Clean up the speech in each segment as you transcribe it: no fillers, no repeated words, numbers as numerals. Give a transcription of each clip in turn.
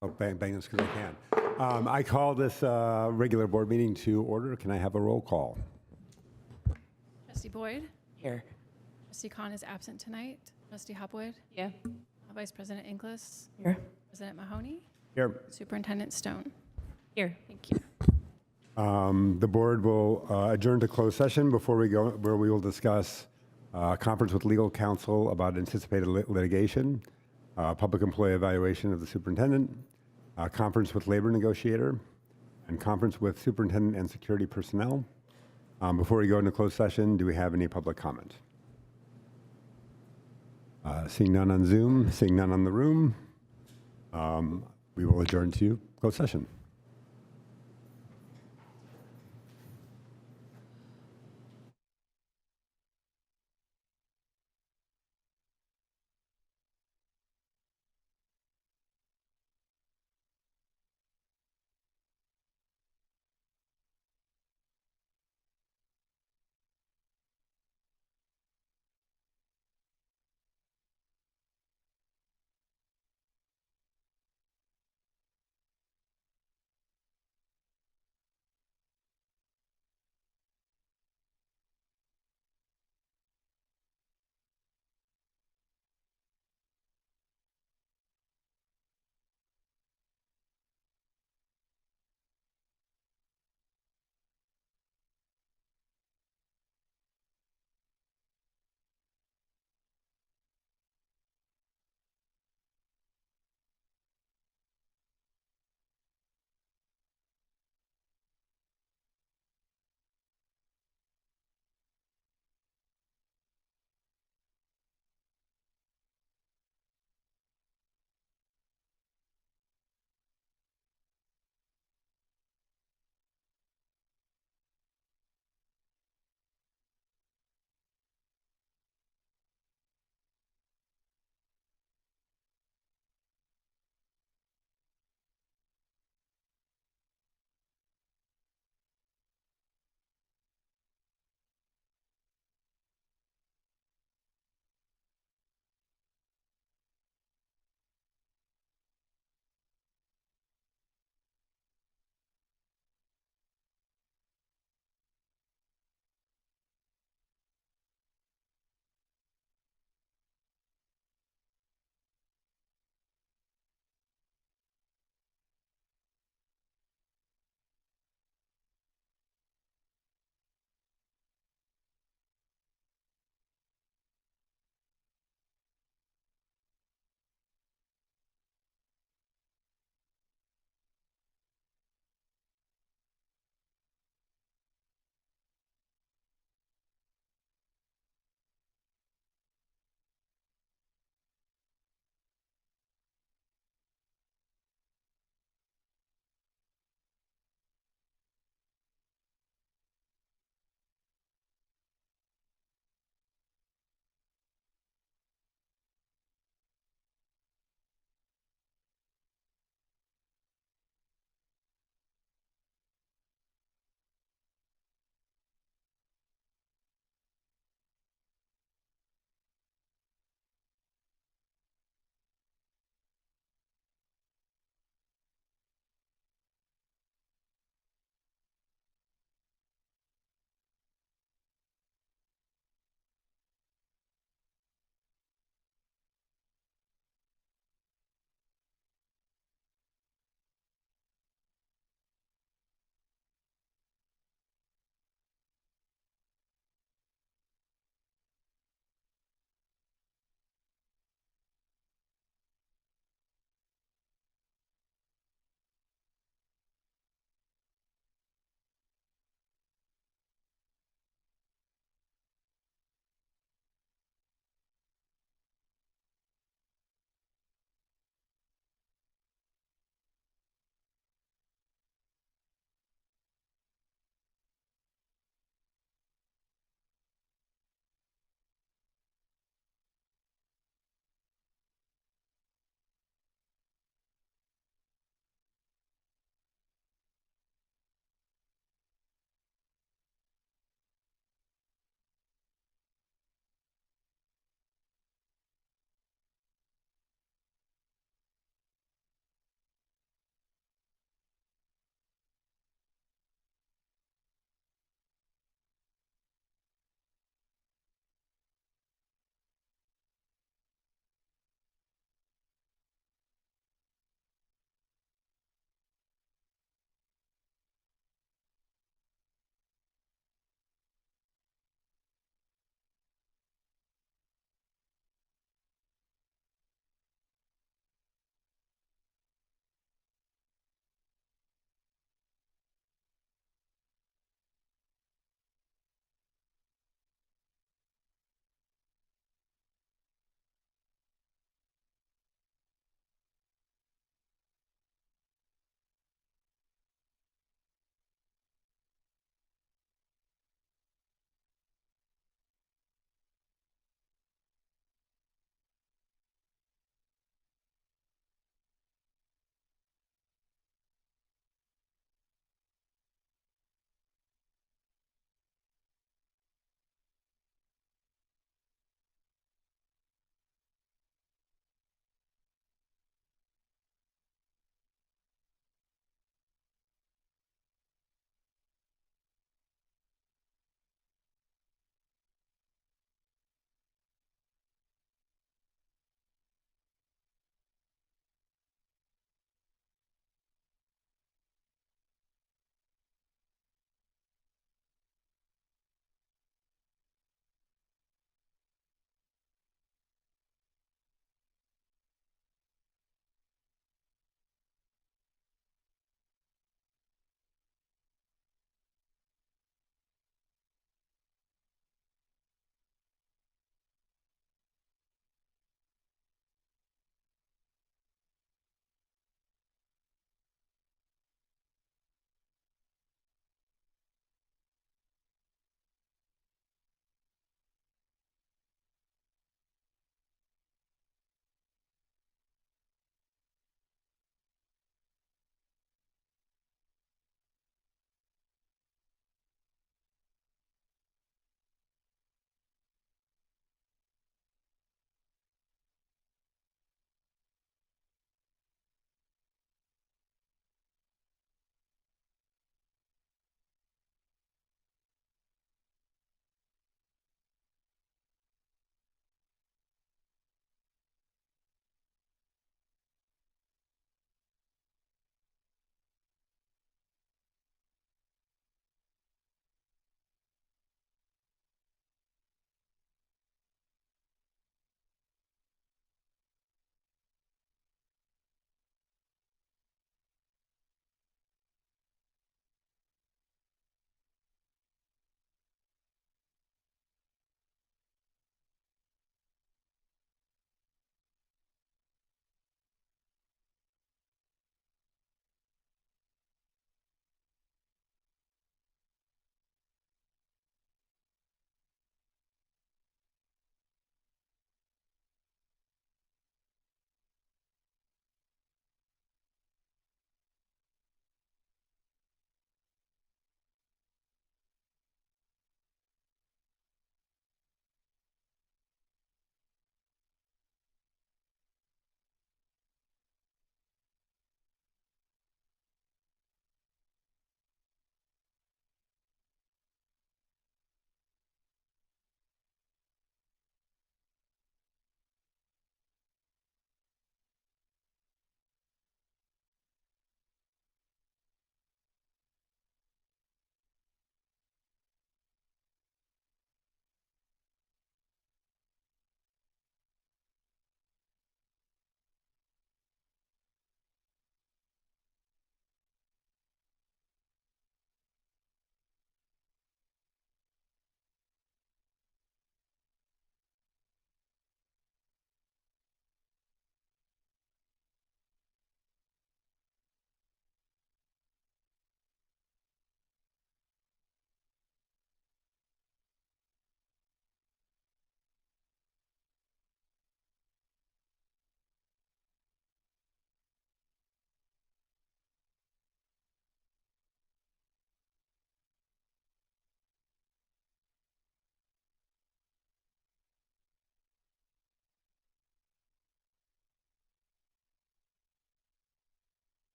Oh, bang this because I can. I call this regular board meeting to order. Can I have a roll call? Trustee Boyd? Here. Trustee Khan is absent tonight. Trustee Hopwood? Yeah. Vice President Inglis? Here. President Mahoney? Here. Superintendent Stone? Here. Thank you. The board will adjourn to closed session before we go, where we will discuss conference with legal counsel about anticipated litigation, public employee evaluation of the superintendent, conference with labor negotiator, and conference with superintendent and security personnel. Before we go into closed session, do we have any public comment? Seeing none on Zoom, seeing none on the room, we will adjourn to closed session.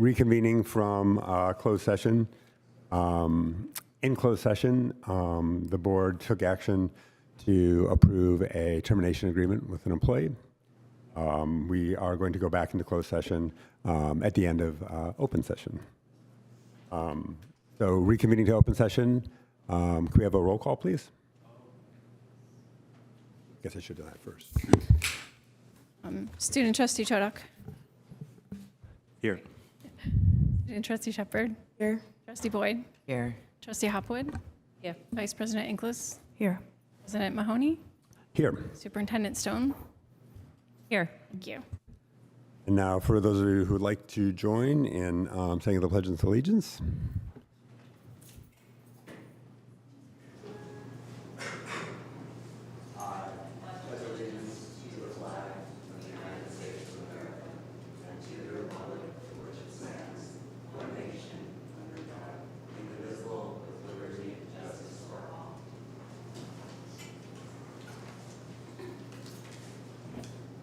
Reconvening from closed session. In closed session, the board took action to approve a termination agreement with an employee. We are going to go back into closed session at the end of open session. So reconvening to open session, can we have a roll call, please? I guess I should do that first. Student trustee Chodok. Here. Student trustee Shepard. Here. Trustee Boyd. Here. Trustee Hopwood. Here. Vice President Inglis. Here. President Mahoney. Here. Superintendent Stone. Here. Thank you. And now for those of you who would like to join in saying the Pledge of Allegiance.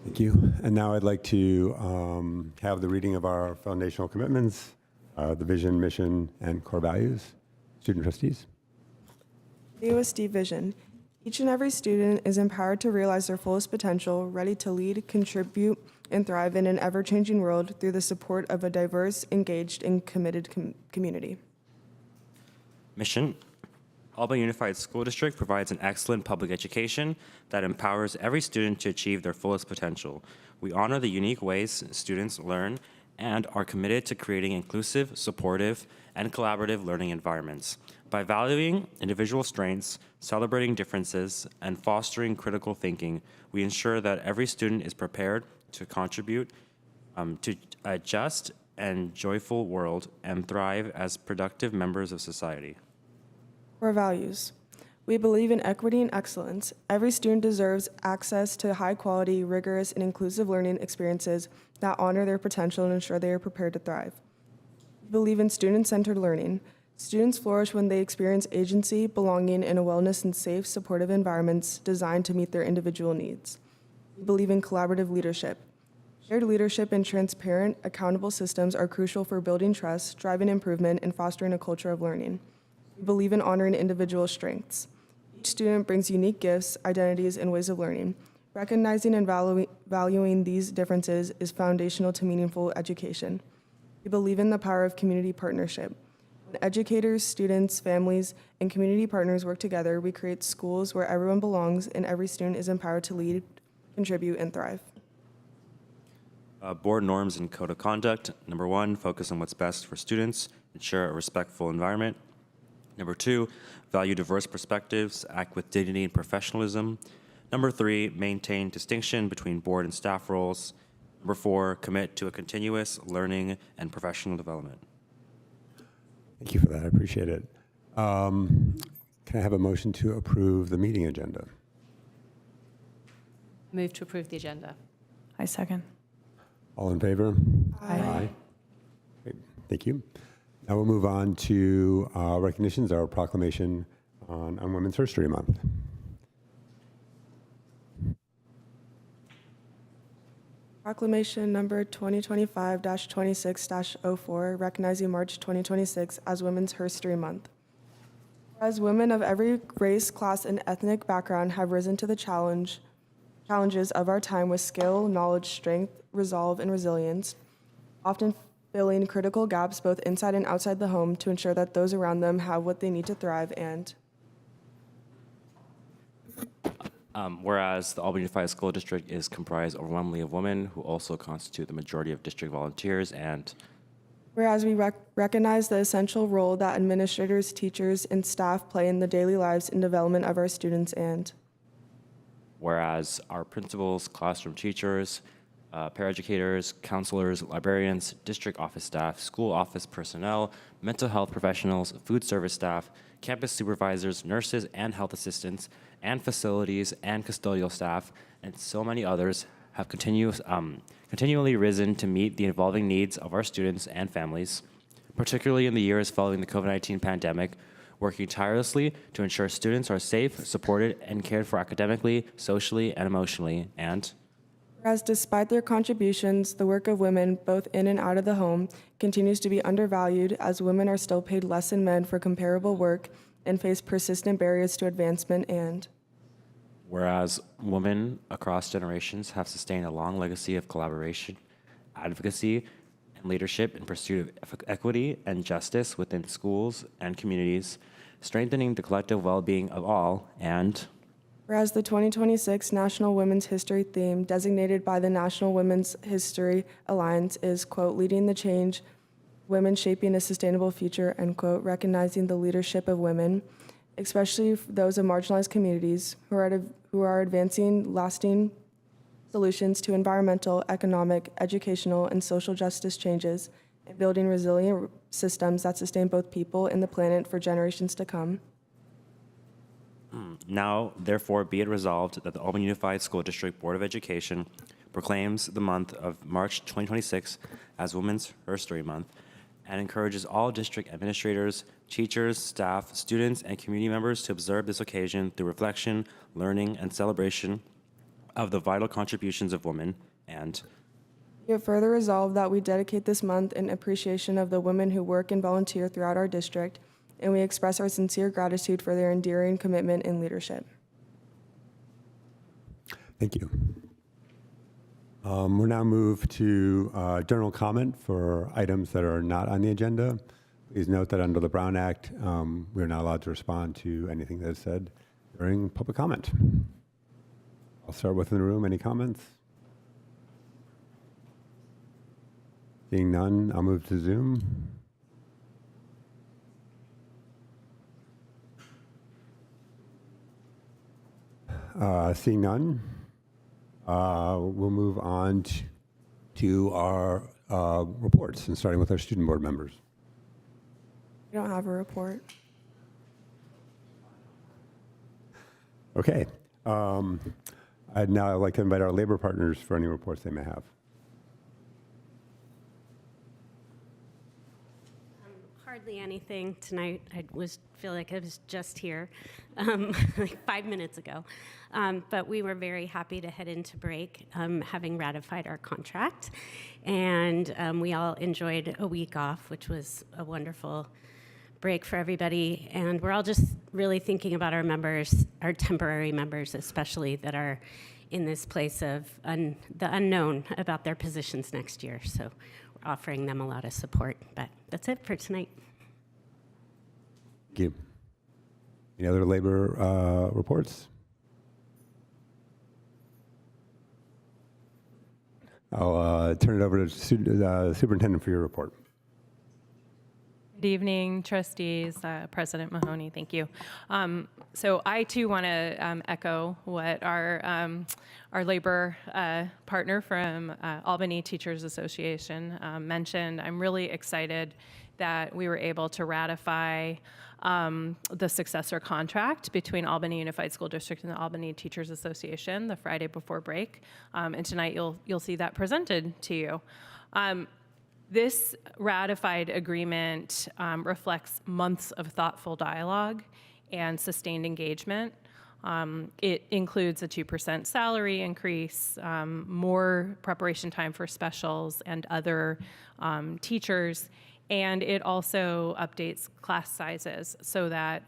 Thank you. And now I'd like to have the reading of our foundational commitments, the vision, mission, and core values. Student trustees. AUSD vision. Each and every student is empowered to realize their fullest potential, ready to lead, contribute, and thrive in an ever-changing world through the support of a diverse, engaged, and committed community. Mission. Albany Unified School District provides an excellent public education that empowers every student to achieve their fullest potential. We honor the unique ways students learn and are committed to creating inclusive, supportive, and collaborative learning environments. By valuing individual strengths, celebrating differences, and fostering critical thinking, we ensure that every student is prepared to contribute to a just and joyful world and thrive as productive members of society. Core values. We believe in equity and excellence. Every student deserves access to high-quality, rigorous, and inclusive learning experiences that honor their potential and ensure they are prepared to thrive. We believe in student-centered learning. Students flourish when they experience agency, belonging, and a wellness and safe, supportive environments designed to meet their individual needs. We believe in collaborative leadership. Shared leadership and transparent, accountable systems are crucial for building trust, driving improvement, and fostering a culture of learning. We believe in honoring individual strengths. Each student brings unique gifts, identities, and ways of learning. Recognizing and valuing these differences is foundational to meaningful education. We believe in the power of community partnership. When educators, students, families, and community partners work together, we create schools where everyone belongs and every student is empowered to lead, contribute, and thrive. Board norms and code of conduct. Number 1, focus on what's best for students, ensure a respectful environment. Number 2, value diverse perspectives, act with dignity and professionalism. Number 3, maintain distinction between board and staff roles. Number 4, commit to a continuous learning and professional development. Thank you for that. I appreciate it. Can I have a motion to approve the meeting agenda? Move to approve the agenda. I second. All in favor? Aye. Great. Thank you. Now we'll move on to recognitions, our proclamation on Women's History Month. Proclamation number 2025-26-04, recognizing March 2026 as Women's History Month. As women of every race, class, and ethnic background have risen to the challenges of our time with skill, knowledge, strength, resolve, and resilience, often filling critical gaps both inside and outside the home to ensure that those around them have what they need to thrive. And Whereas the Albany Unified School District is comprised overwhelmingly of women who also constitute the majority of district volunteers, and whereas we recognize the essential role that administrators, teachers, and staff play in the daily lives and development of our students, and whereas our principals, classroom teachers, paraeducators, counselors, librarians, district office staff, school office personnel, mental health professionals, food service staff, campus supervisors, nurses and health assistants, and facilities and custodial staff, and so many others have continually risen to meet the evolving needs of our students and families, particularly in the years following the COVID-19 pandemic, working tirelessly to ensure students are safe, supported, and cared for academically, socially, and emotionally, and Whereas despite their contributions, the work of women, both in and out of the home, continues to be undervalued as women are still paid less than men for comparable work and face persistent barriers to advancement. And Whereas women across generations have sustained a long legacy of collaboration, advocacy, and leadership in pursuit of equity and justice within schools and communities, strengthening the collective well-being of all. And whereas the 2026 National Women's History theme designated by the National Women's History Alliance is, quote, leading the change, women shaping a sustainable future, end quote, recognizing the leadership of women, especially those of marginalized communities who are advancing lasting solutions to environmental, economic, educational, and social justice changes, and building resilient systems that sustain both people and the planet for generations to come. now, therefore, be it resolved that the Albany Unified School District Board of Education proclaims the month of March 2026 as Women's History Month and encourages all district administrators, teachers, staff, students, and community members to observe this occasion through reflection, learning, and celebration of the vital contributions of women. And Be it further resolved that we dedicate this month in appreciation of the women who work and volunteer throughout our district, and we express our sincere gratitude for their enduring commitment and leadership. Thank you. We'll now move to general comment for items that are not on the agenda. Please note that under the Brown Act, we're not allowed to respond to anything that is said during public comment. I'll start within the room. Any comments? Seeing none, I'll move to Zoom. Seeing none, we'll move on to our reports, and starting with our student board members. We don't have a report. Okay. I'd now like to invite our labor partners for any reports they may have. Hardly anything tonight. I feel like I was just here like 5 minutes ago. But we were very happy to head into break, having ratified our contract. And we all enjoyed a week off, which was a wonderful break for everybody. And we're all just really thinking about our members, our temporary members especially, that are in this place of the unknown about their positions next year. So we're offering them a lot of support. But that's it for tonight. Thank you. Any other labor reports? I'll turn it over to Superintendent for your report. Good evening, trustees, President Mahoney, thank you. So I too want to echo what our labor partner from Albany Teachers Association mentioned. I'm really excited that we were able to ratify the successor contract between Albany Unified School District and the Albany Teachers Association the Friday before break. And tonight you'll see that presented to you. This ratified agreement reflects months of thoughtful dialogue and sustained engagement. It includes a 2% salary increase, more preparation time for specials and other teachers, and it also updates class sizes so that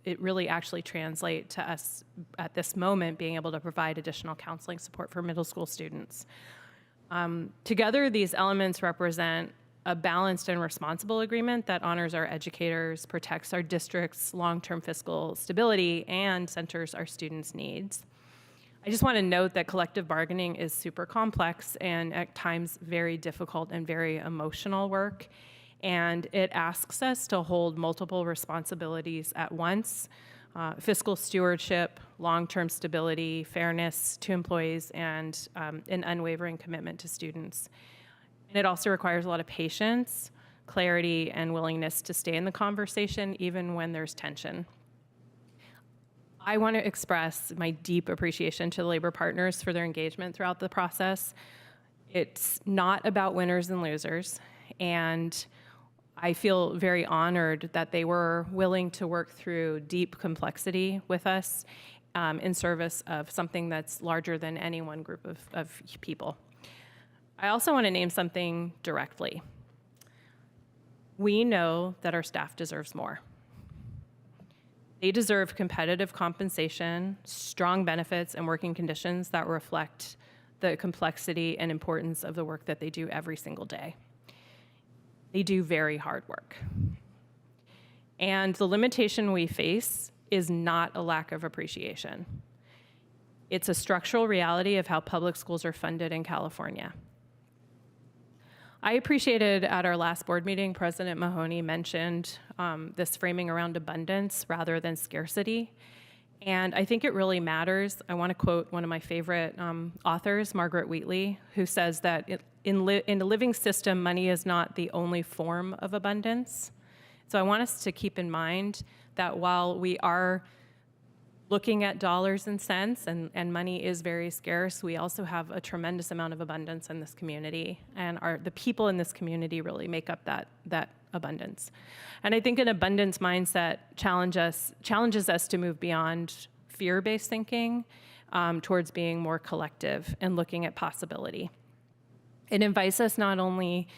it really actually translates to us at this moment being able to provide additional counseling support for middle school students. Together, these elements represent a balanced and responsible agreement that honors our educators, protects our district's long-term fiscal stability, and centers our students' needs. I just want to note that collective bargaining is super complex and at times very difficult and very emotional work, and it asks us to hold multiple responsibilities at once. Fiscal stewardship, long-term stability, fairness to employees, and an unwavering commitment to students. And it also requires a lot of patience, clarity, and willingness to stay in the conversation even when there's tension. I want to express my deep appreciation to the labor partners for their engagement throughout the process. It's not about winners and losers, and I feel very honored that they were willing to work through deep complexity with us in service of something that's larger than any one group of people. I also want to name something directly. We know that our staff deserves more. They deserve competitive compensation, strong benefits, and working conditions that reflect the complexity and importance of the work that they do every single day. They do very hard work. And the limitation we face is not a lack of appreciation. It's a structural reality of how public schools are funded in California. I appreciated at our last board meeting, President Mahoney mentioned this framing around abundance rather than scarcity. And I think it really matters. I want to quote one of my favorite authors, Margaret Wheatley, who says that in a living system, money is not the only form of abundance. So I want us to keep in mind that while we are looking at dollars and cents, and money is very scarce, we also have a tremendous amount of abundance in this community, and the people in this community really make up that abundance. And I think an abundance mindset challenges us to move beyond fear-based thinking towards being more collective and looking at possibility. It invites us not only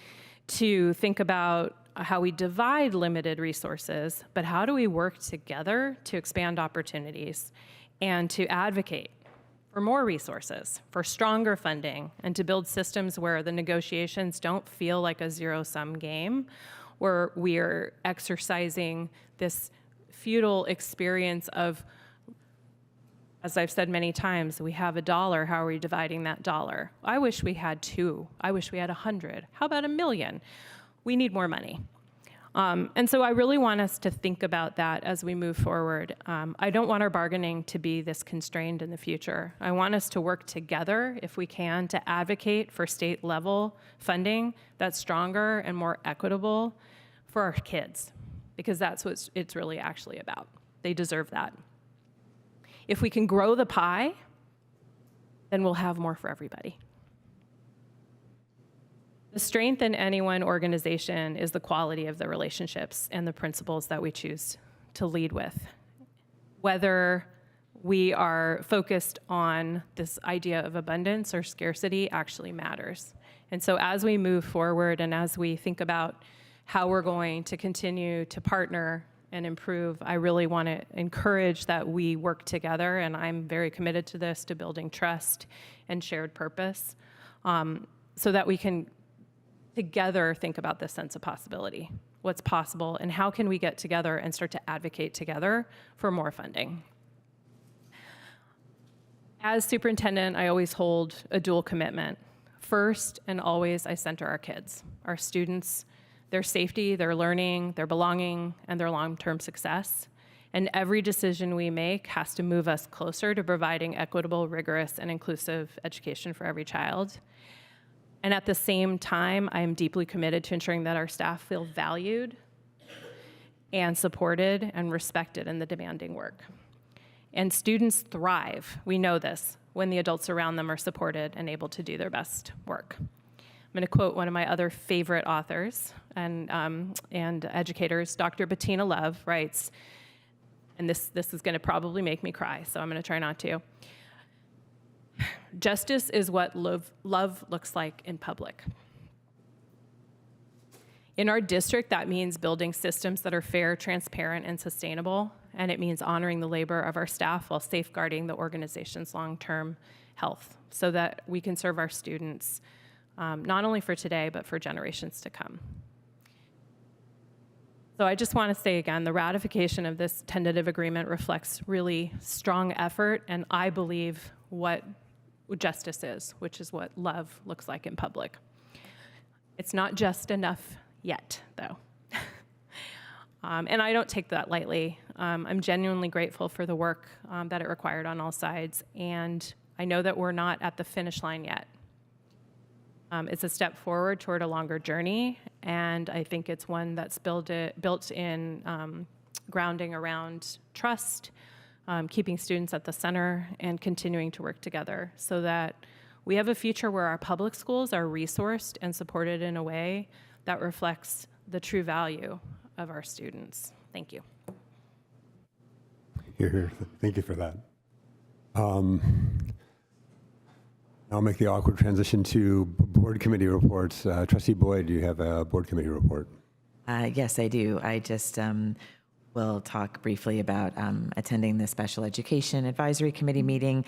to think about how we divide limited resources, but how do we work together to expand opportunities and to advocate for more resources, for stronger funding, and to build systems where the negotiations don't feel like a zero-sum game, where we're exercising this futile experience of, as I've said many times, we have $1, how are we dividing that dollar? I wish we had 2. I wish we had 100. How about 1,000,000? We need more money. And so I really want us to think about that as we move forward. I don't want our bargaining to be this constrained in the future. I want us to work together, if we can, to advocate for state-level funding that's stronger and more equitable for our kids, because that's what it's really actually about. They deserve that. If we can grow the pie, then we'll have more for everybody. The strength in any one organization is the quality of the relationships and the principles that we choose to lead with. Whether we are focused on this idea of abundance or scarcity actually matters. And so as we move forward and as we think about how we're going to continue to partner and improve, I really want to encourage that we work together, and I'm very committed to this, to building trust and shared purpose, so that we can together think about this sense of possibility, what's possible, and how can we get together and start to advocate together for more funding. As superintendent, I always hold a dual commitment. First and always, I center our kids, our students, their safety, their learning, their belonging, and their long-term success. And every decision we make has to move us closer to providing equitable, rigorous, and inclusive education for every child. And at the same time, I am deeply committed to ensuring that our staff feel valued and supported and respected in the demanding work. And students thrive, we know this, when the adults around them are supported and able to do their best work. I'm going to quote one of my other favorite authors and educators. Dr. Bettina Love writes, and this is going to probably make me cry, so I'm going to try not to. Justice is what love looks like in public. In our district, that means building systems that are fair, transparent, and sustainable, and it means honoring the labor of our staff while safeguarding the organization's long-term health so that we can serve our students not only for today, but for generations to come. So I just want to say again, the ratification of this tentative agreement reflects really strong effort, and I believe what justice is, which is what love looks like in public. It's not just enough yet, though. And I don't take that lightly. I'm genuinely grateful for the work that it required on all sides, and I know that we're not at the finish line yet. It's a step forward toward a longer journey, and I think it's one that's built in grounding around trust, keeping students at the center, and continuing to work together so that we have a future where our public schools are resourced and supported in a way that reflects the true value of our students. Thank you. Here. Thank you for that. I'll make the awkward transition to board committee reports. Trustee Boyd, do you have a board committee report? Yes, I do. I just will talk briefly about attending the Special Education Advisory Committee meeting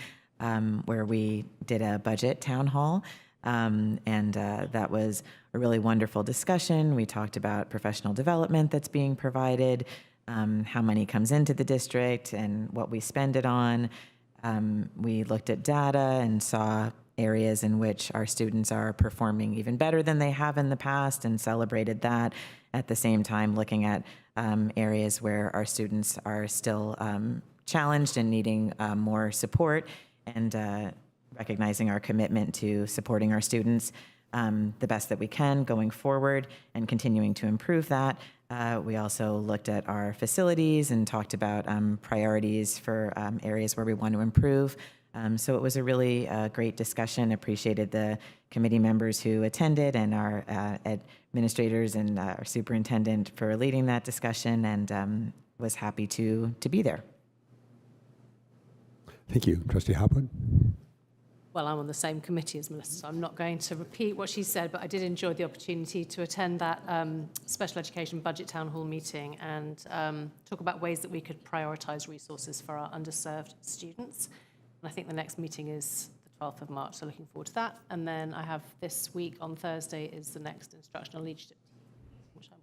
where we did a budget town hall. And that was a really wonderful discussion. We talked about professional development that's being provided, how money comes into the district and what we spend it on. We looked at data and saw areas in which our students are performing even better than they have in the past and celebrated that. At the same time, looking at areas where our students are still challenged and needing more support, and recognizing our commitment to supporting our students the best that we can going forward and continuing to improve that. We also looked at our facilities and talked about priorities for areas where we want to improve. So it was a really great discussion. Appreciated the committee members who attended and our administrators and our superintendent for leading that discussion, and was happy to be there. Thank you. Trustee Hopwood? Well, I'm on the same committee as Melissa, so I'm not going to repeat what she said, but I did enjoy the opportunity to attend that special education budget town hall meeting and talk about ways that we could prioritise resources for our underserved students. And I think the next meeting is the 12th of March, so looking forward to that. And then I have this week on Thursday is the next instructional leadership team, which I'm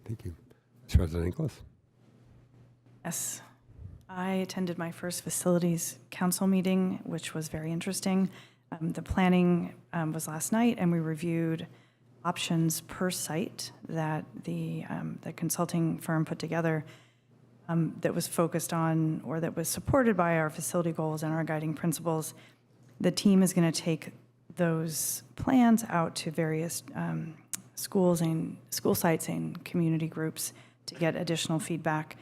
Thank you. Vice President Inglis? Yes. I attended my first facilities council meeting, which was very interesting. The planning was last night, and we reviewed options per site that the consulting firm put together that was focused on, or that was supported by our facility goals and our guiding principles. The team is going to take those plans out to various schools and school sites and community groups to get additional feedback.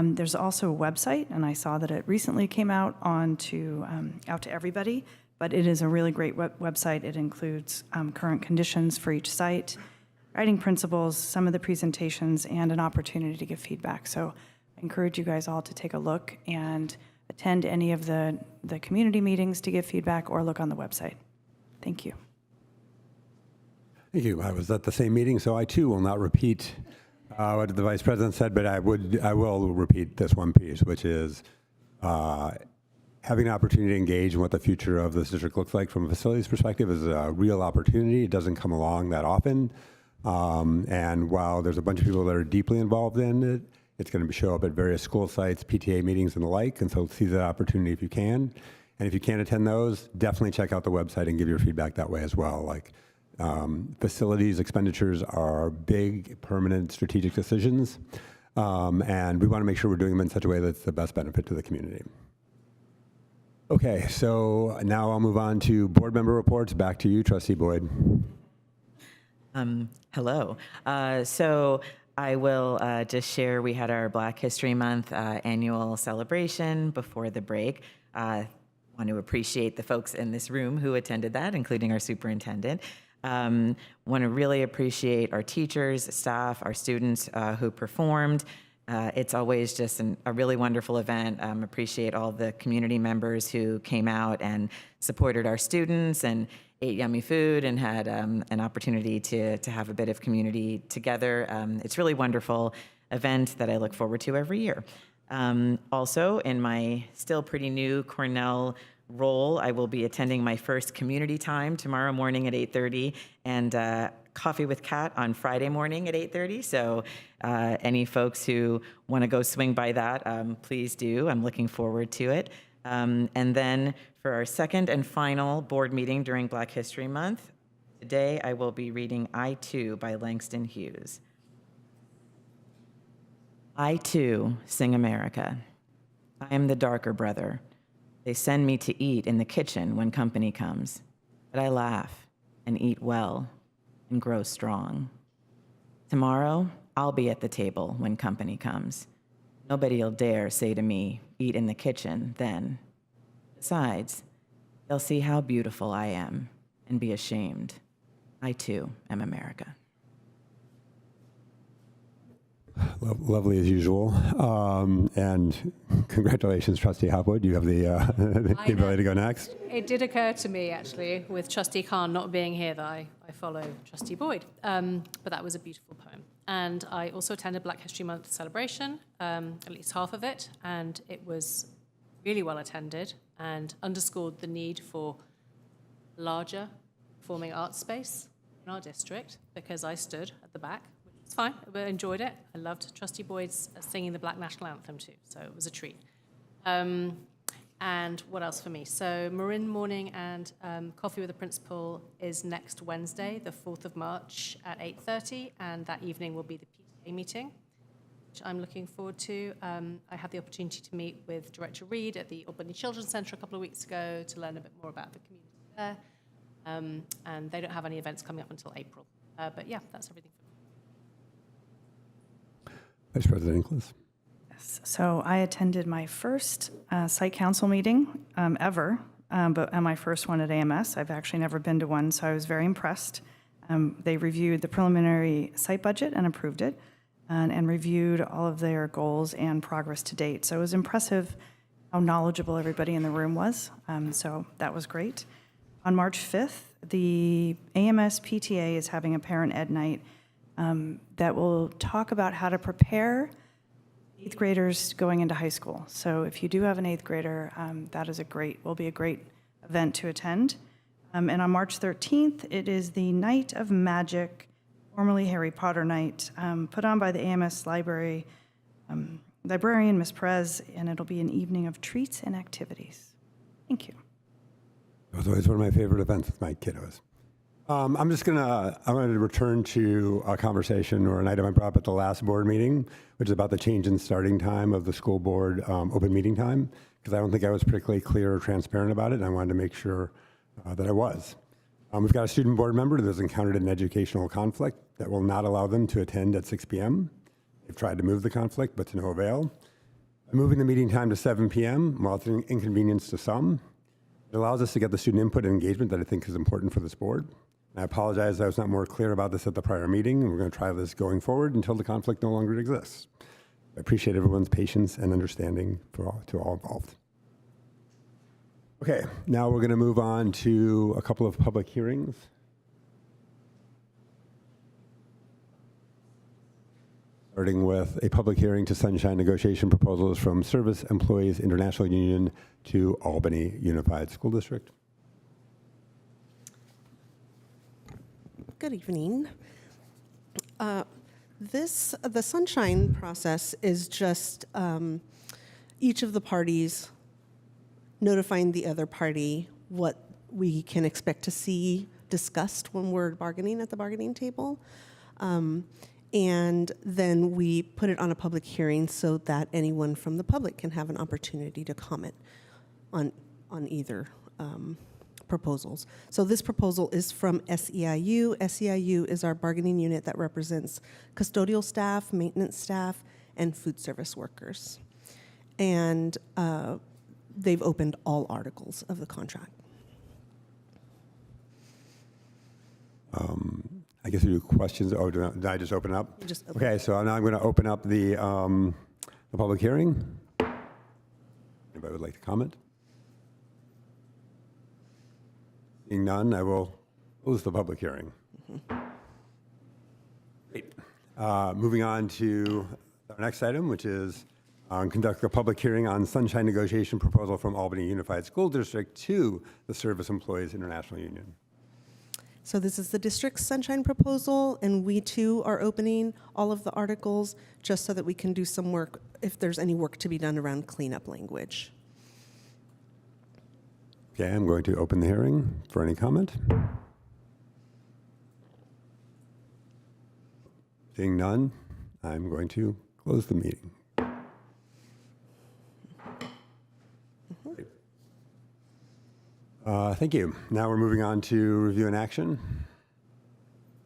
There's also a website, and I saw that it recently came out out to everybody, but it is a really great website. It includes current conditions for each site, guiding principles, some of the presentations, and an opportunity to give feedback. So I encourage you guys all to take a look and attend any of the community meetings to give feedback or look on the website. Thank you. Thank you. I was at the same meeting, so I too will not repeat what the Vice President said, but I will repeat this one piece, which is having an opportunity to engage in what the future of this district looks like from a facilities perspective is a real opportunity. It doesn't come along that often. And while there's a bunch of people that are deeply involved in it, it's going to show up at various school sites, PTA meetings, and the like. And so seize that opportunity if you can. And if you can't attend those, definitely check out the website and give your feedback that way as well. Like, facilities expenditures are big, permanent, strategic decisions, and we want to make sure we're doing them in such a way that's the best benefit to the community. Okay, so now I'll move on to board member reports. Back to you, Trustee Boyd. Hello. So I will just share, we had our Black History Month annual celebration before the break. Want to appreciate the folks in this room who attended that, including our superintendent. Want to really appreciate our teachers, staff, our students who performed. It's always just a really wonderful event. Appreciate all the community members who came out and supported our students and ate yummy food and had an opportunity to have a bit of community together. It's a really wonderful event that I look forward to every year. Also, in my still pretty new Cornell role, I will be attending my first community time tomorrow morning at 8:30 and Coffee with Kat on Friday morning at 8:30. So any folks who want to go swing by that, please do. I'm looking forward to it. And then for our second and final board meeting during Black History Month, today I will be reading I Too by Langston Hughes. I too sing America. I am the darker brother. They send me to eat in the kitchen when company comes, but I laugh and eat well and grow strong. Tomorrow, I'll be at the table when company comes. Nobody'll dare say to me, eat in the kitchen then. Besides, they'll see how beautiful I am and be ashamed. I too am America. Lovely as usual. And congratulations, Trustee Hopwood. You have the ability to go next. It did occur to me, actually, with Trustee Khan not being here, that I follow Trustee Boyd. But that was a beautiful poem. And I also attended Black History Month celebration, at least half of it, and it was really well attended and underscored the need for larger performing arts space in our district, because I stood at the back. It's fine, I enjoyed it. I loved Trustee Boyd's singing the Black National Anthem too, so it was a treat. And what else for me? So Marin Morning and Coffee with the Principal is next Wednesday, the 4th of March at 8:30, and that evening will be the PTA meeting, which I'm looking forward to. I had the opportunity to meet with Director Reed at the Albany Children's Centre a couple of weeks ago to learn a bit more about the community there. And they don't have any events coming up until April. But yeah, that's everything for me. Vice President Inglis. Yes. So I attended my first site council meeting ever, and my first one at AMS. I've actually never been to one, so I was very impressed. They reviewed the preliminary site budget and approved it, and reviewed all of their goals and progress to date. So it was impressive how knowledgeable everybody in the room was. So that was great. On March 5th, the AMS PTA is having a parent ed night that will talk about how to prepare 8th graders going into high school. So if you do have an 8th grader, that is will be a great event to attend. And on March 13th, it is the Night of Magic, formerly Harry Potter Night, put on by the AMS librarian, Ms. Perez, and it'll be an evening of treats and activities. Thank you. It was always one of my favorite events with my kiddos. I'm going to return to a conversation or an item I brought up at the last board meeting, which is about the change in starting time of the school board open meeting time, because I don't think I was particularly clear or transparent about it, and I wanted to make sure that I was. We've got a student board member that has encountered an educational conflict that will not allow them to attend at 6 p.m. They've tried to move the conflict, but to no avail. Moving the meeting time to 7 p.m., while it's an inconvenience to some, it allows us to get the student input and engagement that I think is important for this board. And I apologize I was not more clear about this at the prior meeting, and we're going to try this going forward until the conflict no longer exists. I appreciate everyone's patience and understanding to all involved. Okay, now we're going to move on to a couple of public hearings. Starting with a public hearing to sunshine negotiation proposals from Service Employees International Union to Albany Unified School District. Good evening. The sunshine process is just each of the parties notifying the other party what we can expect to see discussed when we're bargaining at the bargaining table. And then we put it on a public hearing so that anyone from the public can have an opportunity to comment on either proposals. So this proposal is from SEIU. SEIU is our bargaining unit that represents custodial staff, maintenance staff, and food service workers. And they've opened all articles of the contract. I guess we do questions. Oh, did I just open up? Just open. Okay, so now I'm going to open up the public hearing. Anybody would like to comment? Seeing none, I will close the public hearing. Great. Moving on to our next item, which is conduct a public hearing on sunshine negotiation proposal from Albany Unified School District to the Service Employees International Union. So this is the district's sunshine proposal, and we too are opening all of the articles just so that we can do some work if there's any work to be done around cleanup language. Okay, I'm going to open the hearing for any comment. Seeing none, I'm going to close the meeting. Thank you. Now we're moving on to review and action.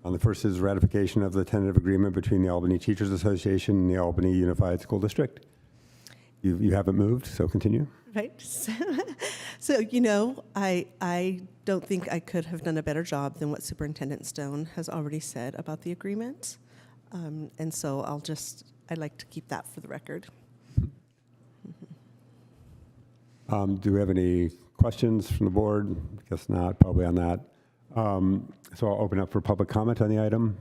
The first is ratification of the tentative agreement between the Albany Teachers Association and the Albany Unified School District. You haven't moved, so continue. Right. So you know, I don't think I could have done a better job than what Superintendent Stone has already said about the agreement. And so I'll just I'd like to keep that for the record. Do we have any questions from the board? Guess not, probably on that. So I'll open up for public comment on the item.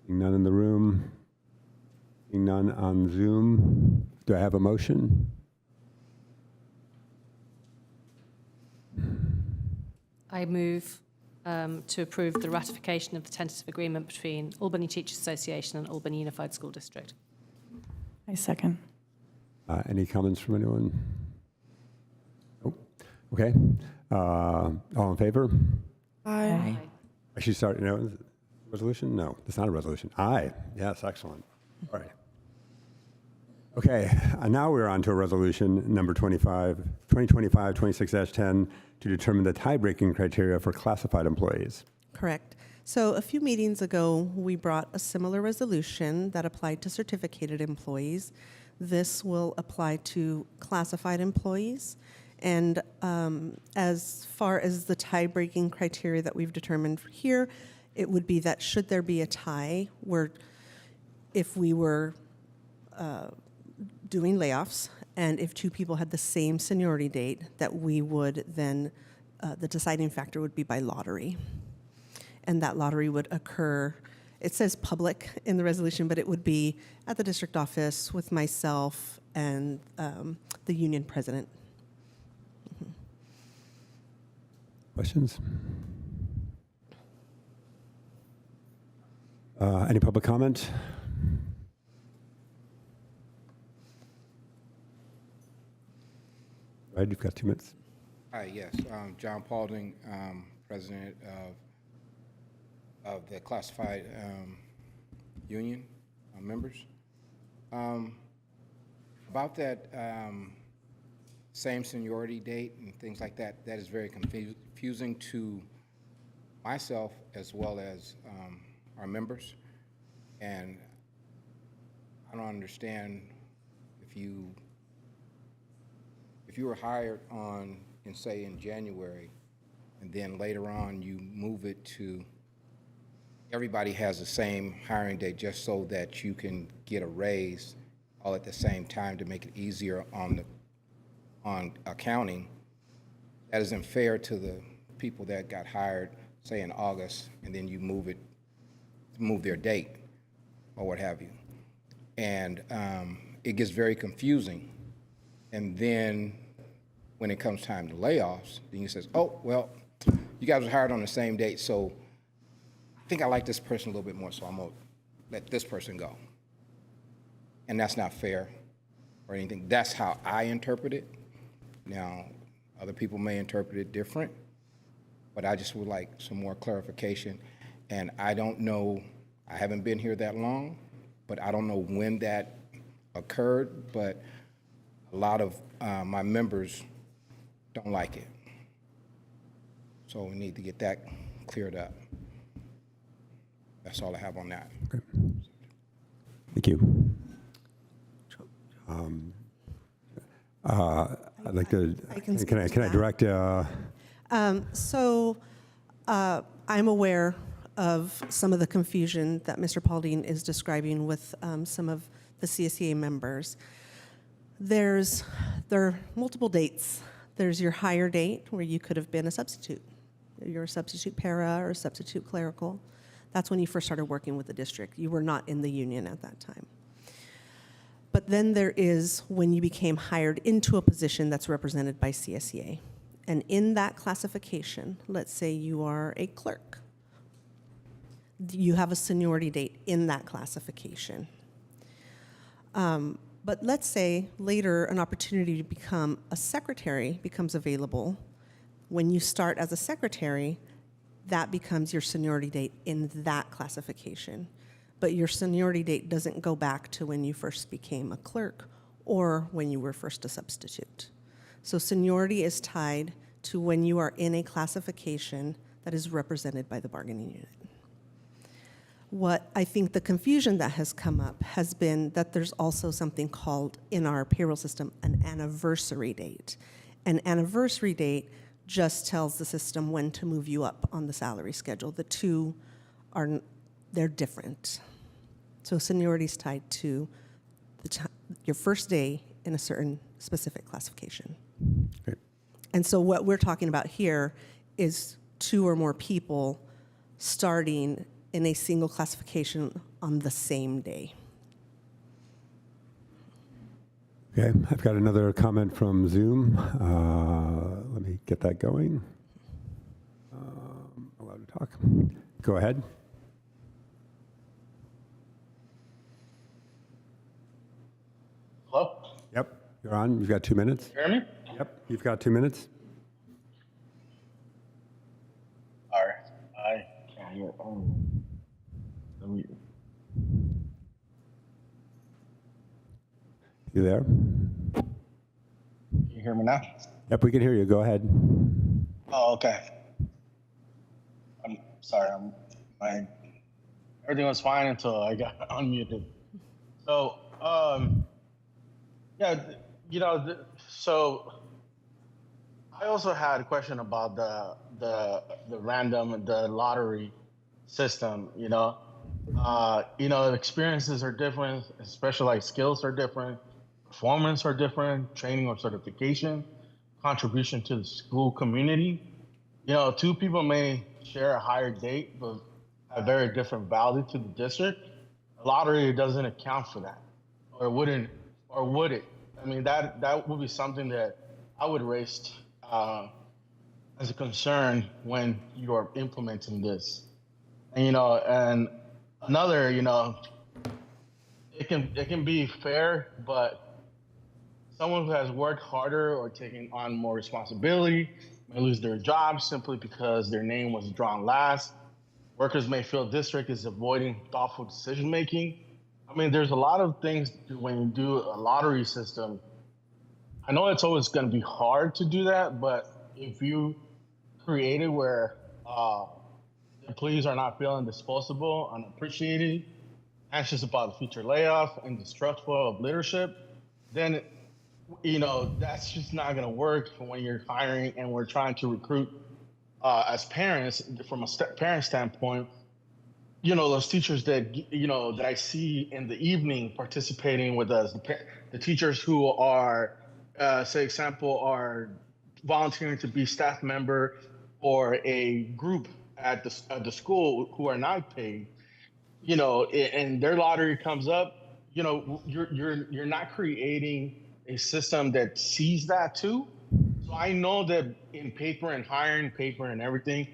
Seeing none in the room. Seeing none on Zoom. Do I have a motion? I move to approve the ratification of the tentative agreement between Albany Teachers Association and Albany Unified School District. I second. Any comments from anyone? Oh, okay. All in favor? Aye. Actually, sorry, no, resolution? No, it's not a resolution. Aye. Yes, excellent. All right. Okay, now we're on to a resolution number 2025-26-10 to determine the tie-breaking criteria for classified employees. Correct. So a few meetings ago, we brought a similar resolution that applied to certificated employees. This will apply to classified employees. And as far as the tie-breaking criteria that we've determined here, it would be that should there be a tie, where if we were doing layoffs and if two people had the same seniority date, that we would then, the deciding factor would be by lottery. And that lottery would occur, it says public in the resolution, but it would be at the district office with myself and the union president. Questions? Any public comment? Right, you've got 2 minutes. Hi, yes. John Paulding, president of the classified union members. About that same seniority date and things like that, that is very confusing to myself as well as our members. And I don't understand if you were hired on, say, in January, and then later on you move it to, everybody has the same hiring date just so that you can get a raise all at the same time to make it easier on accounting. That isn't fair to the people that got hired, say, in August, and then you move their date or what have you. And it gets very confusing. And then when it comes time to layoffs, then you says, oh, well, you guys were hired on the same date, so I think I like this person a little bit more, so I'm gonna let this person go. And that's not fair or anything. That's how I interpret it. Now, other people may interpret it different, but I just would like some more clarification. And I don't know, I haven't been here that long, but I don't know when that occurred, but a lot of my members don't like it. So we need to get that cleared up. That's all I have on that. Okay. Thank you. I'd like to, can I direct? I'm aware of some of the confusion that Mr. Paulding is describing with some of the CSEA members. There are multiple dates. There's your hire date, where you could have been a substitute. You're a substitute para or a substitute clerical. That's when you first started working with the district. You were not in the union at that time. But then there is when you became hired into a position that's represented by CSEA. And in that classification, let's say you are a clerk. You have a seniority date in that classification. But let's say later an opportunity to become a secretary becomes available. When you start as a secretary, that becomes your seniority date in that classification. But your seniority date doesn't go back to when you first became a clerk or when you were first a substitute. So seniority is tied to when you are in a classification that is represented by the bargaining unit. What I think the confusion that has come up has been that there's also something called, in our payroll system, an anniversary date. An anniversary date just tells the system when to move you up on the salary schedule. The two are, they're different. So seniority is tied to your first day in a certain specific classification. Great. And so what we're talking about here is 2 or more people starting in a single classification on the same day. Okay, I've got another comment from Zoom. Let me get that going. Allowed to talk. Go ahead. Hello? Yep, you're on. You've got 2 minutes. Hear me? Yep, you've got 2 minutes. All right. I can't hear. Let me. You there? Can you hear me now? Yep, we can hear you. Go ahead. Oh, okay. I'm sorry. Everything was fine until I got unmuted. So, yeah, so I also had a question about the lottery system. Experiences are different, specialized skills are different, performance are different, training or certification, contribution to the school community. 2 people may share a higher date, but have very different value to the district. A lottery doesn't account for that, or wouldn't, or would it? I mean, that would be something that I would raise as a concern when you are implementing this. And and another, it can be fair, but someone who has worked harder or taken on more responsibility may lose their job simply because their name was drawn last. Workers may feel district is avoiding thoughtful decision making. I mean, there's a lot of things when you do a lottery system. I know it's always going to be hard to do that, but if you create it where employees are not feeling disposable, unappreciated, anxious about the future layoff, and distrustful of leadership, then that's just not going to work when you're hiring and we're trying to recruit as parents. From a parent standpoint, those teachers that that I see in the evening participating with us, the teachers who are, say, example, are volunteering to be staff member or a group at the school who are not paid, and their lottery comes up, you're not creating a system that sees that too. So I know that in paper and hiring paper and everything,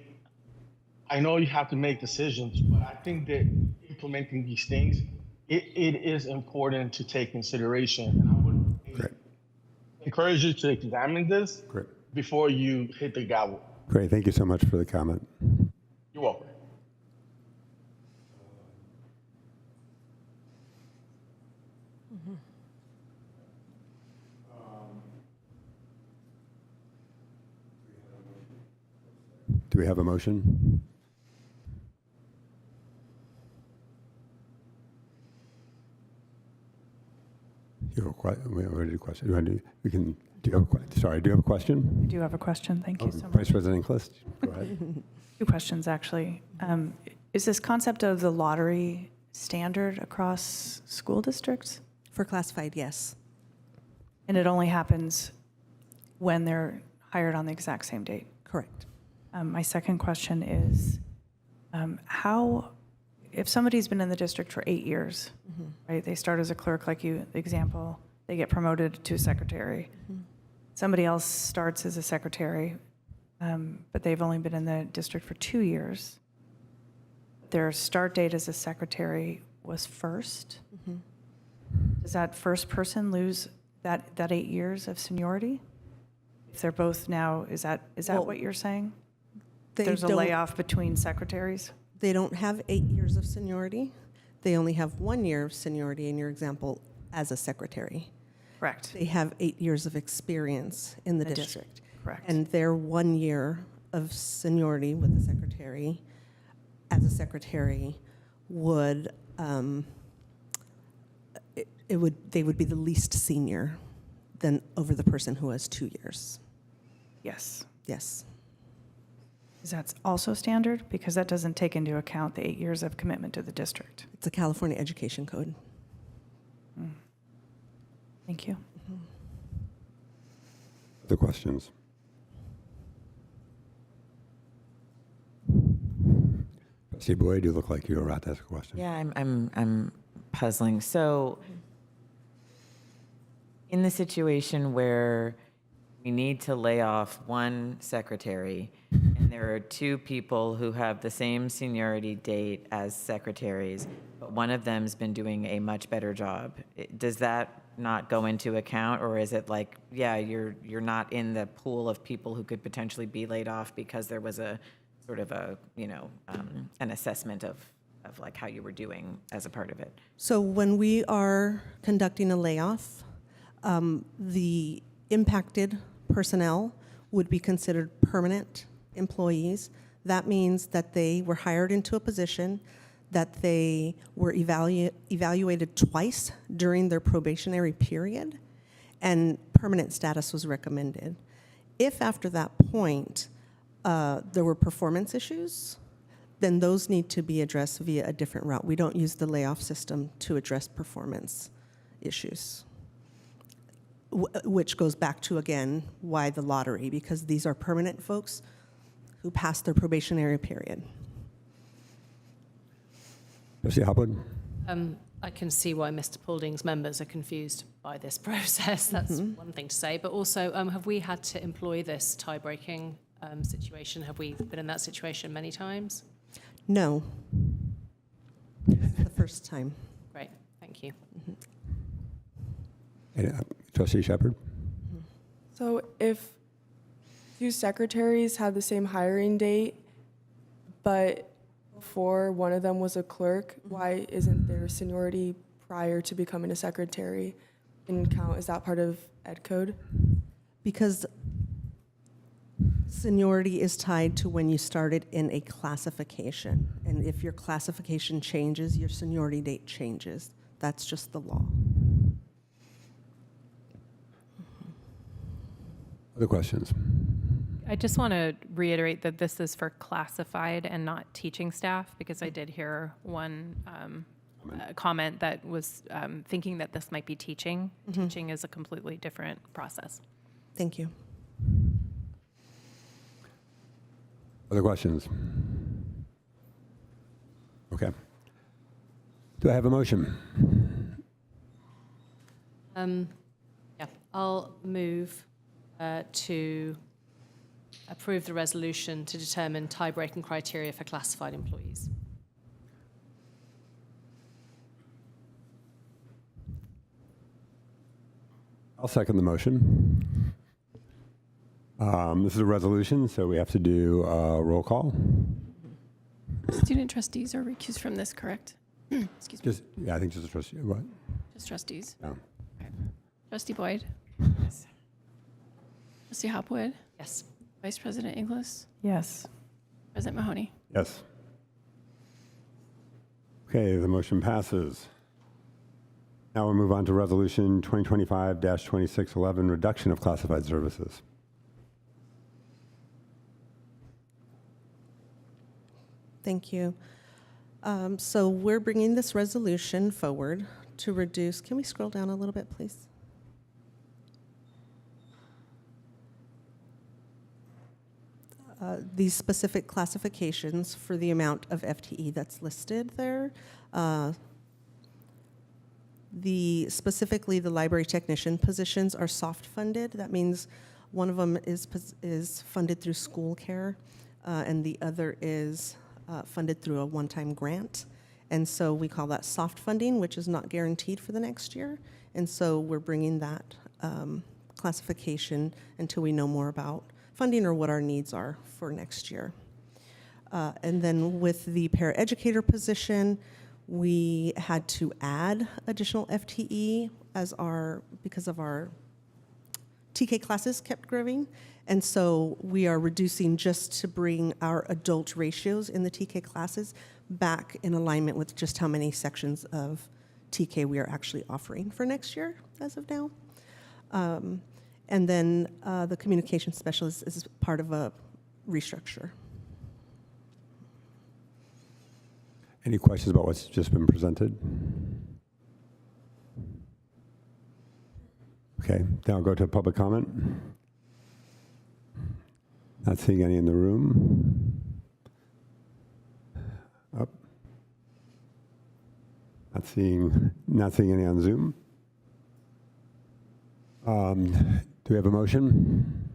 I know you have to make decisions, but I think that implementing these things, it is important to take consideration. And I would encourage you to examine this before you hit the gavel. Great, thank you so much for the comment. You're welcome. Do we have a motion? You have a question? We already did a question. Do you have a question? Sorry, do you have a question? I do have a question. Thank you so much. Vice President Inclus, go ahead. 2 questions, actually. Is this concept of the lottery standard across school districts? For classified, yes. And it only happens when they're hired on the exact same date? Correct. My second question is, if somebody's been in the district for 8 years, right? They start as a clerk, like the example, they get promoted to secretary. Somebody else starts as a secretary, but they've only been in the district for 2 years. Their start date as a secretary was first. Does that first person lose that 8 years of seniority? If they're both now, is that what you're saying? There's a layoff between secretaries? They don't have 8 years of seniority. They only have 1 year of seniority in your example as a secretary. Correct. They have 8 years of experience in the district. Correct. And their 1 year of seniority with the secretary, as a secretary, would they would be the least senior than over the person who has 2 years. Yes. Yes. Is that also standard? Because that doesn't take into account the 8 years of commitment to the district. It's a California Education Code. Thank you. Other questions? Trustee Boyd, you look like you were about to ask a question. Yeah, I'm puzzling. So, in the situation where we need to lay off one secretary, and there are two people who have the same seniority date as secretaries, but one of them's been doing a much better job, does that not go into account, or is it like, yeah, you're not in the pool of people who could potentially be laid off because there was a sort of a, an assessment of like how you were doing as a part of it? So when we are conducting a layoff, the impacted personnel would be considered permanent employees. That means that they were hired into a position, that they were evaluated twice during their probationary period, and permanent status was recommended. If after that point there were performance issues, then those need to be addressed via a different route. We don't use the layoff system to address performance issues, which goes back to, again, why the lottery, because these are permanent folks who passed their probationary period. Trustee Hopwood? I can see why Mr. Paulding's members are confused by this process. That's one thing to say. But also, have we had to employ this tie-breaking situation? Have we been in that situation many times? No. It's the first time. Great, thank you. And, Trustee Shepherd? So if two secretaries had the same hiring date, but before one of them was a clerk, why isn't their seniority prior to becoming a secretary in count? Is that part of Ed Code? Because seniority is tied to when you started in a classification. And if your classification changes, your seniority date changes. That's just the law. Other questions? I just want to reiterate that this is for classified and not teaching staff, because I did hear one comment that was thinking that this might be teaching. Teaching is a completely different process. Thank you. Other questions? Okay. Do I have a motion? Yeah, I'll move to approve the resolution to determine tie-breaking criteria for classified employees. I'll second the motion. This is a resolution, so we have to do a roll call. Student trustees are recused from this, correct? Excuse me. I think just a trustee. What? Just trustees. No. Okay. Trustee Boyd? Yes. Trustee Hopwood? Yes. Vice President Inglis? Yes. President Mahoney? Yes. Okay, the motion passes. Now we'll move on to Resolution 2025-2611, reduction of classified services. Thank you. So we're bringing this resolution forward to reduce. Can we scroll down a little bit, please? These specific classifications for the amount of FTE that's listed there. Specifically, the library technician positions are soft funded. That means one of them is funded through school care, and the other is funded through a one-time grant. And so we call that soft funding, which is not guaranteed for the next year. And so we're bringing that classification until we know more about funding or what our needs are for next year. And then with the paraeducator position, we had to add additional FTE because of our TK classes kept growing. And so we are reducing just to bring our adult ratios in the TK classes back in alignment with just how many sections of TK we are actually offering for next year as of now. And then the communication specialist is part of a restructure. Any questions about what's just been presented? Okay, then I'll go to public comment. Not seeing any in the room. Up. Not seeing any on Zoom. Do we have a motion?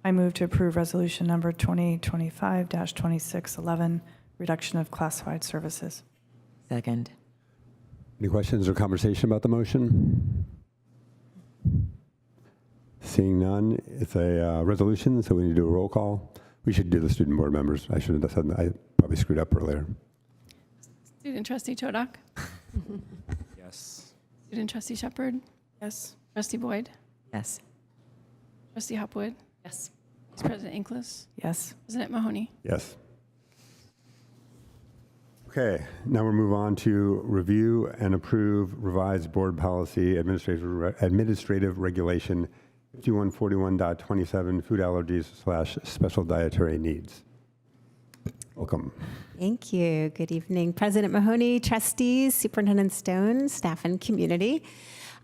I move to approve resolution number 2025-2611, reduction of classified services. Second. Any questions or conversation about the motion? Seeing none, it's a resolution, so we need to do a roll call. We should do the student board members. I shouldn't have said that. I probably screwed up earlier. Student trustee Chodak? Yes. Student trustee Shepard? Yes. Trustee Boyd? Yes. Trustee Hopwood? Yes. Vice President Inclus? Yes. President Mahoney? Yes. Okay, now we'll move on to review and approve revised board policy administrative regulation 5141.27 food allergies / special dietary needs. Welcome. Thank you. Good evening, President Mahoney, trustees, Superintendent Stone, staff, and community.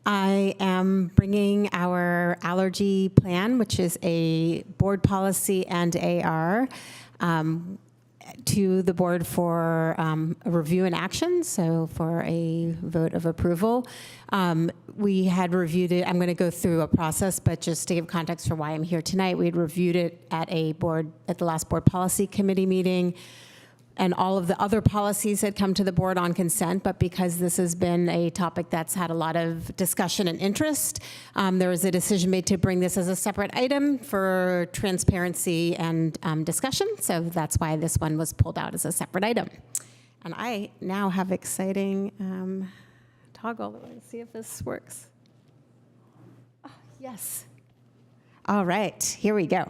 I am bringing our allergy plan, which is a board policy and AR, to the board for a review and action, so for a vote of approval. We had reviewed it. I'm going to go through a process, but just to give context for why I'm here tonight, we had reviewed it at the last board policy committee meeting, and all of the other policies had come to the board on consent, but because this has been a topic that's had a lot of discussion and interest, there was a decision made to bring this as a separate item for transparency and discussion, so that's why this one was pulled out as a separate item. And I now have exciting toggle. Let's see if this works. Oh, yes. All right, here we go.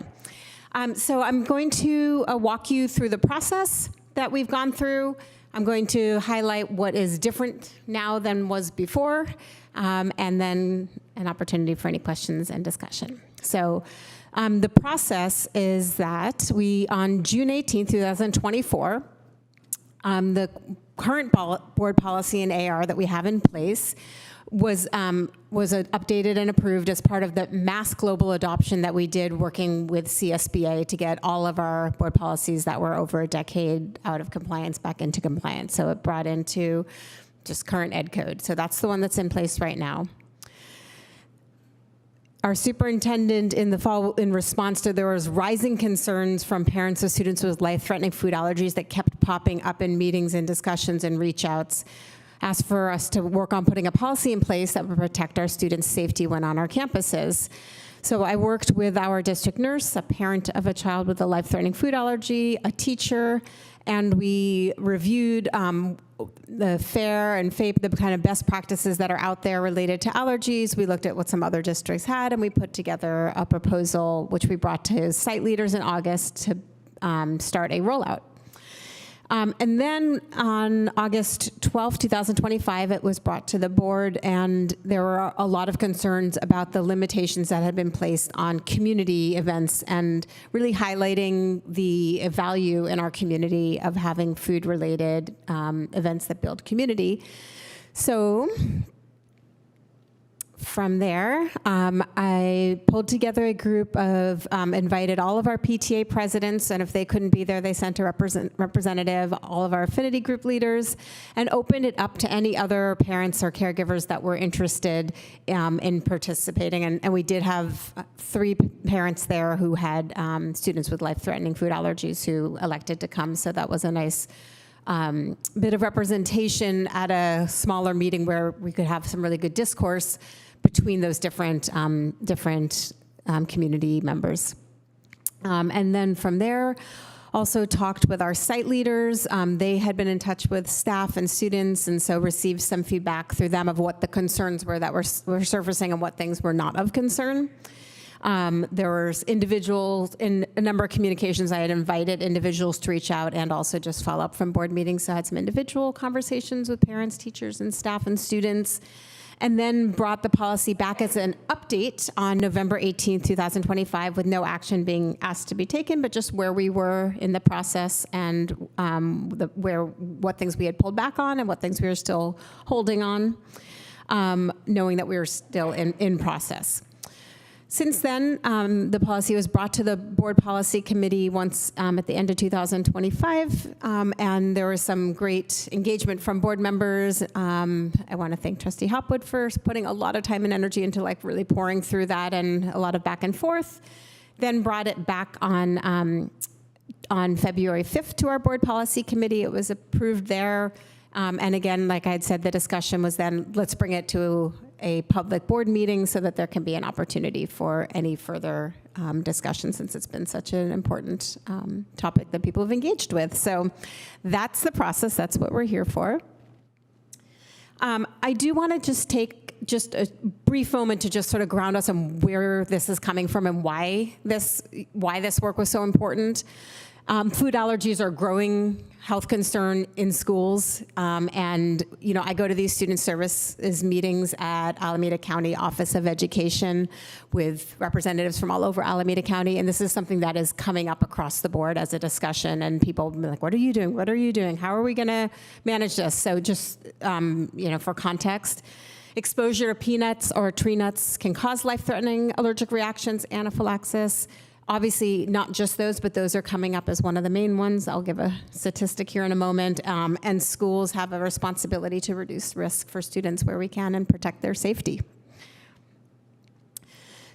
So I'm going to walk you through the process that we've gone through. I'm going to highlight what is different now than was before, and then an opportunity for any questions and discussion. So the process is that on June 18, 2024, the current board policy and AR that we have in place was updated and approved as part of the mass global adoption that we did working with CSBA to get all of our board policies that were over a decade out of compliance back into compliance. So it brought into just current ed code. So that's the one that's in place right now. Our superintendent in the fall, in response to there was rising concerns from parents of students with life-threatening food allergies that kept popping up in meetings and discussions and reach outs, asked for us to work on putting a policy in place that would protect our students' safety when on our campuses. So I worked with our district nurse, a parent of a child with a life-threatening food allergy, a teacher, and we reviewed the FAIR and FAPE, the kind of best practices that are out there related to allergies. We looked at what some other districts had, and we put together a proposal, which we brought to site leaders in August to start a rollout. And then on August 12, 2025, it was brought to the board, and there were a lot of concerns about the limitations that had been placed on community events and really highlighting the value in our community of having food-related events that build community. So from there, I pulled together a group of, invited all of our PTA presidents, and if they couldn't be there, they sent a representative, all of our affinity group leaders, and opened it up to any other parents or caregivers that were interested in participating. And we did have 3 parents there who had students with life-threatening food allergies who elected to come, so that was a nice bit of representation at a smaller meeting where we could have some really good discourse between those different community members. And then from there, also talked with our site leaders. They had been in touch with staff and students, and so received some feedback through them of what the concerns were that were surfacing and what things were not of concern. There was individuals, in a number of communications, I had invited individuals to reach out and also just follow up from board meetings. So I had some individual conversations with parents, teachers, and staff and students. and then brought the policy back as an update on November 18th, 2025, with no action being asked to be taken, but just where we were in the process and what things we had pulled back on and what things we were still holding on, knowing that we were still in process. Since then, the policy was brought to the Board Policy Committee once at the end of 2025, and there was some great engagement from board members. I want to thank Trustee Hopwood for putting a lot of time and energy into like really pouring through that and a lot of back and forth. Then brought it back on February 5th to our Board Policy Committee. It was approved there. And again, like I had said, the discussion was then, let's bring it to a public board meeting so that there can be an opportunity for any further discussion, since it's been such an important topic that people have engaged with. So that's the process. That's what we're here for. I do want to just take just a brief moment to just sort of ground us on where this is coming from and why this work was so important. Food allergies are a growing health concern in schools, and I go to these student services meetings at Alameda County Office of Education with representatives from all over Alameda County, and this is something that is coming up across the board as a discussion, and people will be like, what are you doing? What are you doing? How are we going to manage this? So just, for context, exposure to peanuts or tree nuts can cause life-threatening allergic reactions, anaphylaxis. Obviously, not just those, but those are coming up as one of the main ones. I'll give a statistic here in a moment. And schools have a responsibility to reduce risk for students where we can and protect their safety.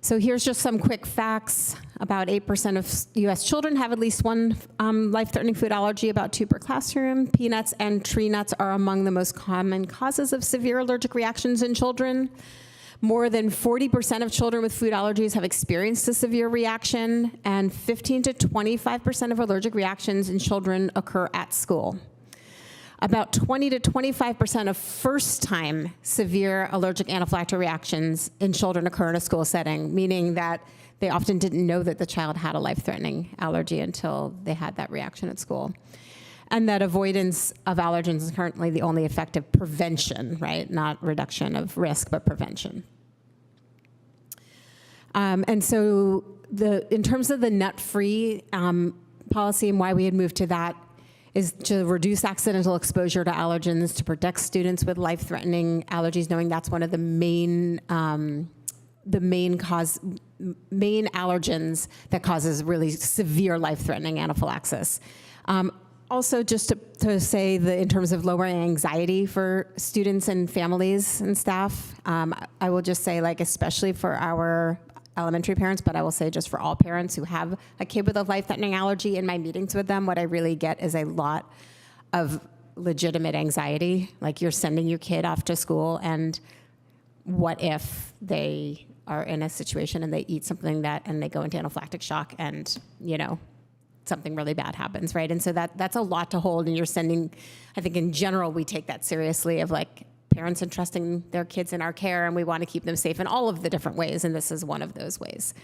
So here's just some quick facts. About 8% of U.S. children have at least one life-threatening food allergy, about 2 per classroom. Peanuts and tree nuts are among the most common causes of severe allergic reactions in children. More than 40% of children with food allergies have experienced a severe reaction, and 15 to 25% of allergic reactions in children occur at school. About 20 to 25% of first-time severe allergic anaphylactic reactions in children occur in a school setting, meaning that they often didn't know that the child had a life-threatening allergy until they had that reaction at school. And that avoidance of allergens is currently the only effective prevention, right? Not reduction of risk, but prevention. And so in terms of the nut-free policy and why we had moved to that is to reduce accidental exposure to allergens, to protect students with life-threatening allergies, knowing that's one of the main allergens that causes really severe life-threatening anaphylaxis. Also, just to say that in terms of lowering anxiety for students and families and staff, I will just say, especially for our elementary parents, but I will say just for all parents who have a kid with a life-threatening allergy, in my meetings with them, what I really get is a lot of legitimate anxiety. Like, you're sending your kid off to school, and what if they are in a situation and they eat something and they go into anaphylactic shock and, something really bad happens, right? And so that's a lot to hold, and you're sending, I think in general, we take that seriously of parents entrusting their kids in our care, and we want to keep them safe in all of the different ways, and this is one of those ways.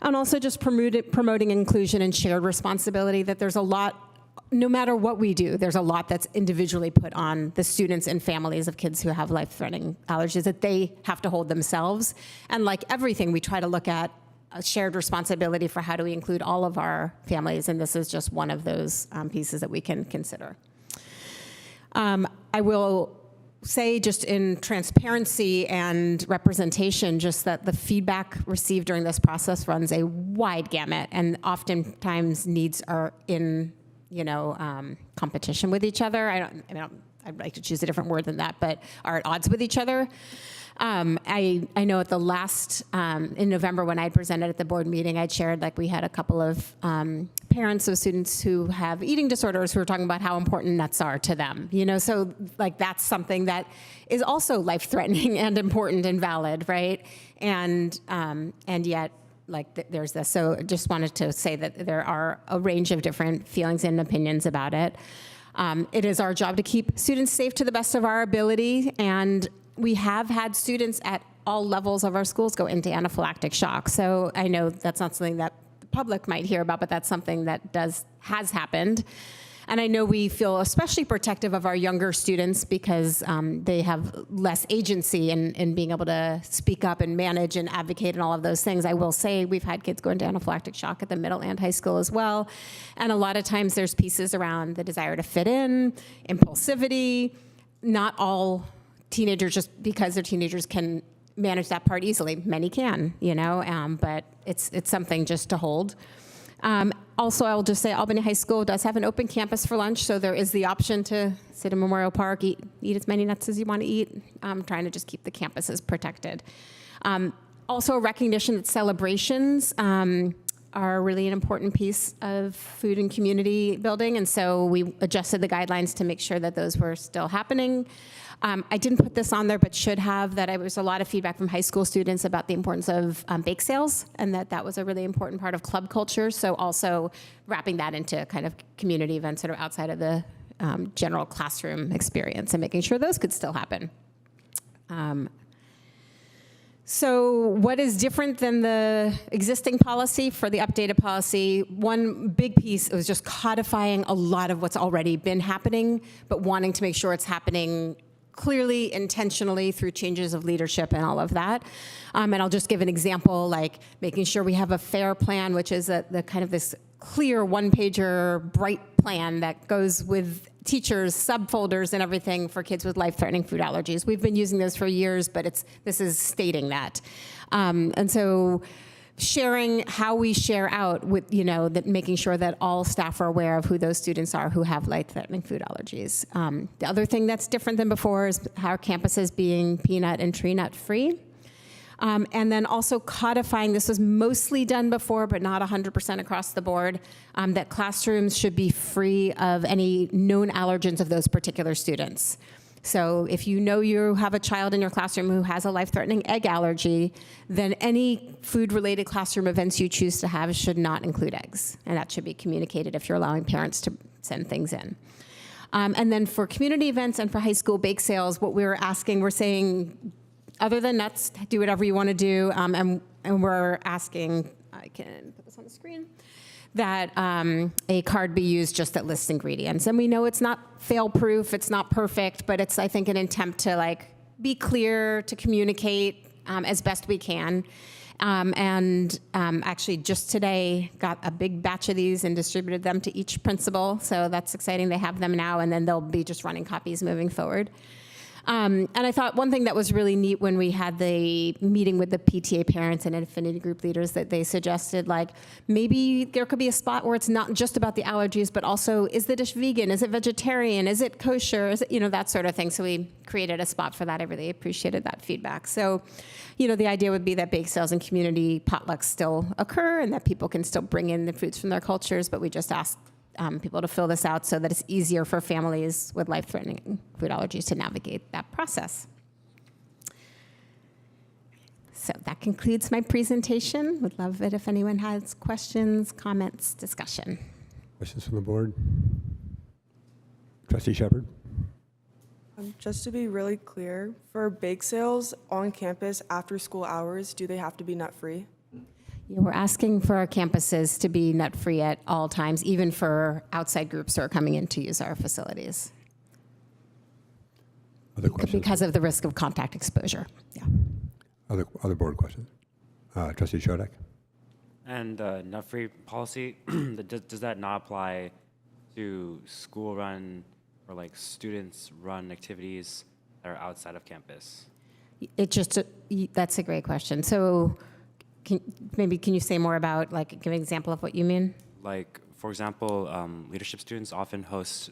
And also just promoting inclusion and shared responsibility, that there's a lot, no matter what we do, there's a lot that's individually put on the students and families of kids who have life-threatening allergies that they have to hold themselves. And like everything, we try to look at a shared responsibility for how do we include all of our families, and this is just one of those pieces that we can consider. I will say, just in transparency and representation, just that the feedback received during this process runs a wide gamut, and oftentimes needs are in competition with each other. I'd like to choose a different word than that, but are at odds with each other. I know at the last, in November when I presented at the board meeting, I'd shared we had a couple of parents of students who have eating disorders who were talking about how important nuts are to them. So that's something that is also life-threatening and important and valid, right? And yet, there's this. So just wanted to say that there are a range of different feelings and opinions about it. It is our job to keep students safe to the best of our ability, and we have had students at all levels of our schools go into anaphylactic shock. So I know that's not something that the public might hear about, but that's something that has happened. And I know we feel especially protective of our younger students because they have less agency in being able to speak up and manage and advocate and all of those things. I will say we've had kids go into anaphylactic shock at the middle and high school as well. And a lot of times there's pieces around the desire to fit in, impulsivity. Not all teenagers, just because they're teenagers, can manage that part easily. Many can, but it's something just to hold. Also, I will just say Albany High School does have an open campus for lunch, so there is the option to sit in Memorial Park, eat as many nuts as you want to eat, trying to just keep the campuses protected. Also, a recognition that celebrations are really an important piece of food and community building, and so we adjusted the guidelines to make sure that those were still happening. I didn't put this on there, but should have, that there was a lot of feedback from high school students about the importance of bake sales, and that was a really important part of club culture. So also wrapping that into kind of community events that are outside of the general classroom experience and making sure those could still happen. So what is different than the existing policy for the updated policy? One big piece was just codifying a lot of what's already been happening, but wanting to make sure it's happening clearly, intentionally, through changes of leadership and all of that. And I'll just give an example, like making sure we have a FAIR plan, which is the kind of this clear one-pager, bright plan that goes with teachers, subfolders, and everything for kids with life-threatening food allergies. We've been using those for years, but this is stating that. And so sharing how we share out with, that making sure that all staff are aware of who those students are who have life-threatening food allergies. The other thing that's different than before is how our campuses being peanut and tree nut free. And then also codifying, this was mostly done before, but not 100% across the board, that classrooms should be free of any known allergens of those particular students. So if you know you have a child in your classroom who has a life-threatening egg allergy, then any food-related classroom events you choose to have should not include eggs. And that should be communicated if you're allowing parents to send things in. And then for community events and for high school bake sales, what we're saying, other than nuts, do whatever you want to do. And we're asking, I can put this on the screen, that a card be used just that lists ingredients. And we know it's not fail-proof, it's not perfect, but it's, I think, an attempt to be clear, to communicate as best we can. Actually just today got a big batch of these and distributed them to each principal. So that's exciting. They have them now, and then they'll be just running copies moving forward. And I thought one thing that was really neat when we had the meeting with the PTA parents and affinity group leaders, that they suggested, maybe there could be a spot where it's not just about the allergies, but also, is the dish vegan? Is it vegetarian? Is it kosher? Is it, that sort of thing. So we created a spot for that. I really appreciated that feedback. So, the idea would be that bake sales and community potlucks still occur and that people can still bring in the foods from their cultures, but we just ask people to fill this out so that it's easier for families with life-threatening food allergies to navigate that process. So that concludes my presentation. Would love it if anyone has questions, comments, discussion. Questions from the board? Trustee Shepard? Just to be really clear, for bake sales on campus after school hours, do they have to be nut-free? Yeah, we're asking for our campuses to be nut-free at all times, even for outside groups who are coming in to use our facilities. Other questions? Because of the risk of contact exposure. Yeah. Other board questions? Trustee Shodek? And nut-free policy, does that not apply to school-run or students-run activities that are outside of campus? That's a great question. So can you say more about, give an example of what you mean? For example, leadership students often host,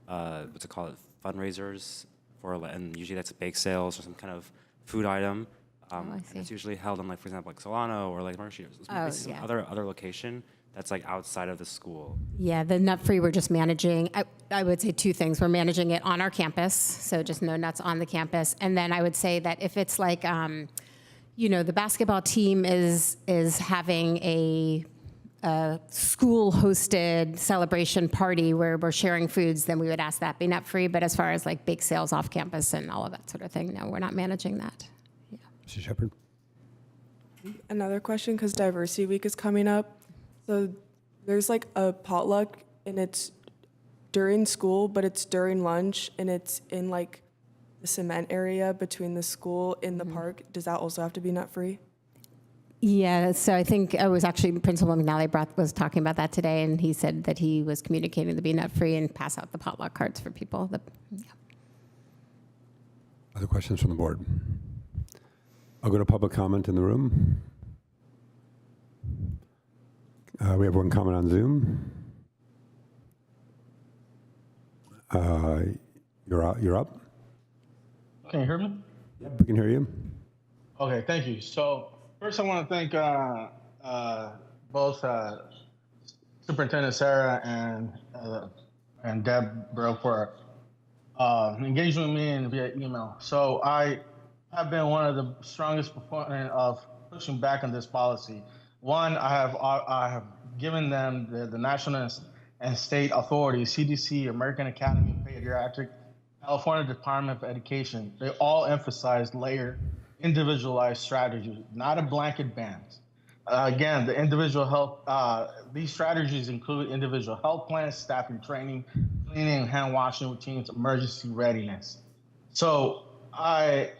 fundraisers and usually that's bake sales or some kind of food item. And it's usually held in, for example, Solano or Mercy or some other location that's outside of the school. Yeah, the nut-free we're just managing. I would say two things. We're managing it on our campus, so just no nuts on the campus. And then I would say that if it's the basketball team is having a school-hosted celebration party where we're sharing foods, then we would ask that be nut-free. But as far as bake sales off campus and all of that sort of thing, no, we're not managing that. Yeah. Mr. Shepard? Another question, because Diversity Week is coming up. So there's a potluck, and it's during school, but it's during lunch and it's in like the cement area between the school in the park. Does that also have to be nut free? Yeah, so I think it was actually Principal McNally was talking about that today, and he said that he was communicating to be nut free and pass out the potluck cards for people. Other questions from the board? I'll go to public comment in the room. We have one comment on Zoom. You're up. Can you hear me? Yep, we can hear you. Okay, thank you. So first, I want to thank both Superintendent Sarah and Deborah for engaging with me via email. So I have been one of the strongest proponents of pushing back on this policy. One, I have given them the national and state authorities, CDC, American Academy of Pediatrics, California Department of Education. They all emphasize layered, individualized strategy, not a blanket ban. Again, the individual health, these strategies include individual health plans, staffing training, cleaning and hand washing routines, emergency readiness. So I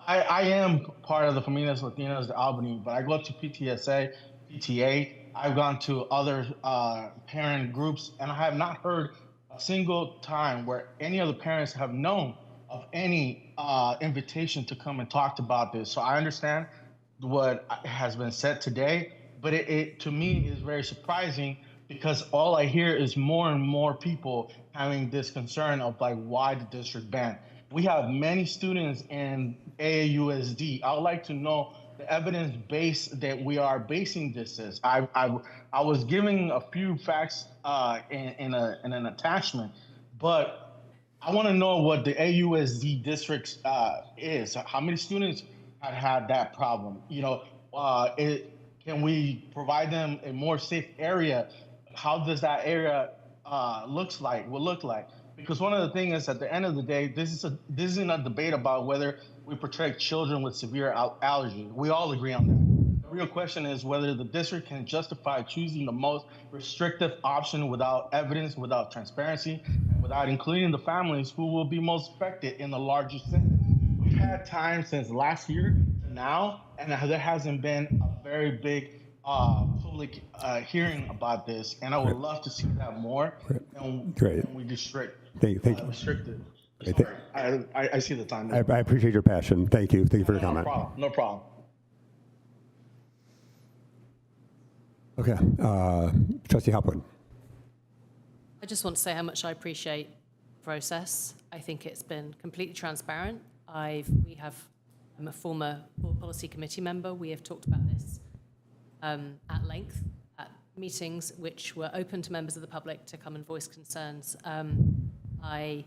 am part of the Familias Latinas de Albany, but I go to PTSA, PTA. I've gone to other parent groups, and I have not heard a single time where any of the parents have known of any invitation to come and talk about this. So I understand what has been said today, but it to me is very surprising because all I hear is more and more people having this concern of like why the district banned. We have many students in AUSD. I would like to know the evidence base that we are basing this is. I was giving a few facts in an attachment, but I want to know what the AUSD districts is. How many students had that problem? You know, can we provide them a more safe area? How does that area look like? Because one of the things is, at the end of the day, this isn't a debate about whether we protect children with severe allergy. We all agree on that. The real question is whether the district can justify choosing the most restrictive option without evidence, without transparency, and without including the families who will be most affected in the largest sense. We've had time since last year to now, and there hasn't been a very big public hearing about this, and I would love to see that more. Great. And we restricted. Great. I see the time. I appreciate your passion. Thank you. Thank you for your comment. No problem. Okay. Trustee Hopwood. I just want to say how much I appreciate the process. I think it's been completely transparent. I'm a former policy committee member. We have talked about this at length at meetings which were open to members of the public to come and voice concerns. I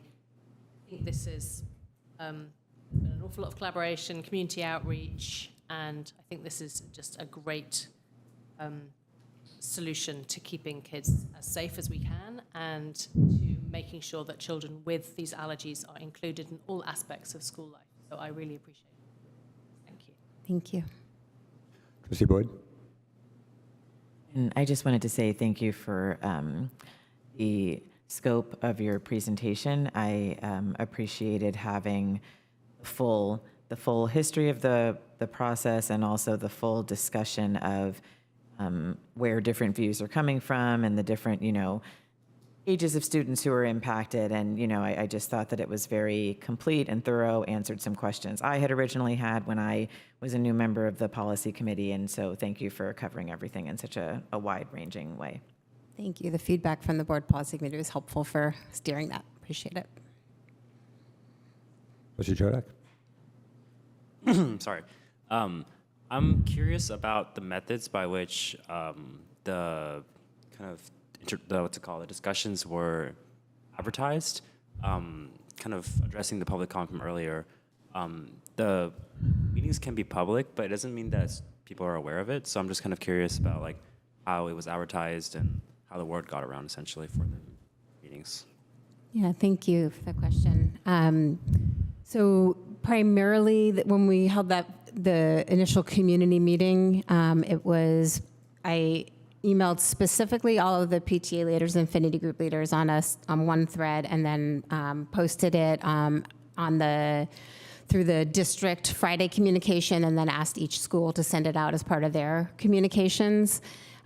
think this is been an awful lot of collaboration, community outreach, and I think this is just a great solution to keeping kids as safe as we can and to making sure that children with these allergies are included in all aspects of school life. So I really appreciate it. Thank you. Thank you. Trustee Boyd. And I just wanted to say thank you for the scope of your presentation. I appreciated having the full history of the process and also the full discussion of where different views are coming from and the different, ages of students who are impacted. And, I just thought that it was very complete and thorough, answered some questions I had originally had when I was a new member of the policy committee. And so thank you for covering everything in such a wide-ranging way. Thank you. The feedback from the board policy committee was helpful for steering that. Appreciate it. Trustee Chodak. Sorry. I'm curious about the methods by which the discussions were advertised. Kind of addressing the public comment from earlier. The meetings can be public, but it doesn't mean that people are aware of it. So I'm just kind of curious about how it was advertised and how the word got around essentially for the meetings. Yeah, thank you for the question. So primarily, when we held the initial community meeting, it was, I emailed specifically all of the PTA leaders and affinity group leaders on one thread, and then posted it through the district Friday communication, and then asked each school to send it out as part of their communications,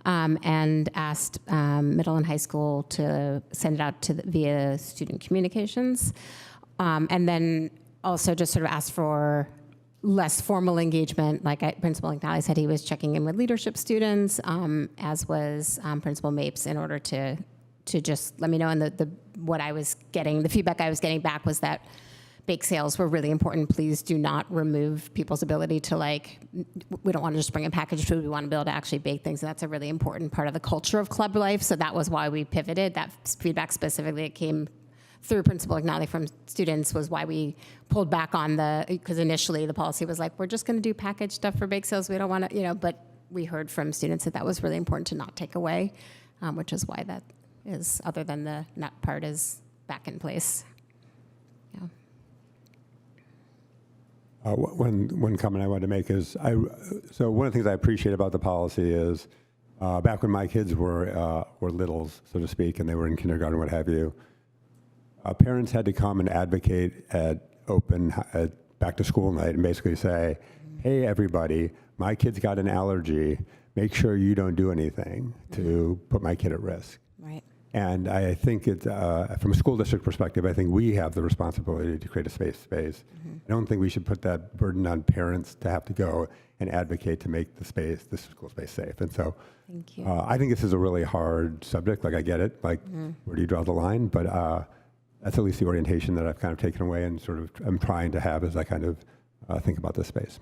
and asked middle and high school to send it out via student communications, and then also just sort of asked for less formal engagement. Like Principal McNally said, he was checking in with leadership students, as was Principal Mapes, in order to just let me know. And the feedback I was getting back was that bake sales were really important. Please do not remove people's ability to we don't want to just bring in packaged food. We want to be able to actually bake things. And that's a really important part of the culture of club life. So that was why we pivoted. That feedback specifically that came through Principal McNally from students was why we pulled back on because initially the policy was like, we're just going to do packaged stuff for bake sales. We don't want to, but we heard from students that was really important to not take away, which is why that is, other than the nut part, is back in place. Yeah. One comment I wanted to make is, so one of the things I appreciate about the policy is, back when my kids were littles, so to speak, and they were in kindergarten, what have you, parents had to come and advocate at back to school night and basically say, hey, everybody, my kid's got an allergy. Make sure you don't do anything to put my kid at risk. Right. And I think from a school district perspective, I think we have the responsibility to create a space. Mm-hmm. I don't think we should put that burden on parents to have to go and advocate to make the school space safe. And so Thank you. I think this is a really hard subject. I get it. Where do you draw the line? But that's at least the orientation that I've kind of taken away and sort of I'm trying to have as I kind of think about this space.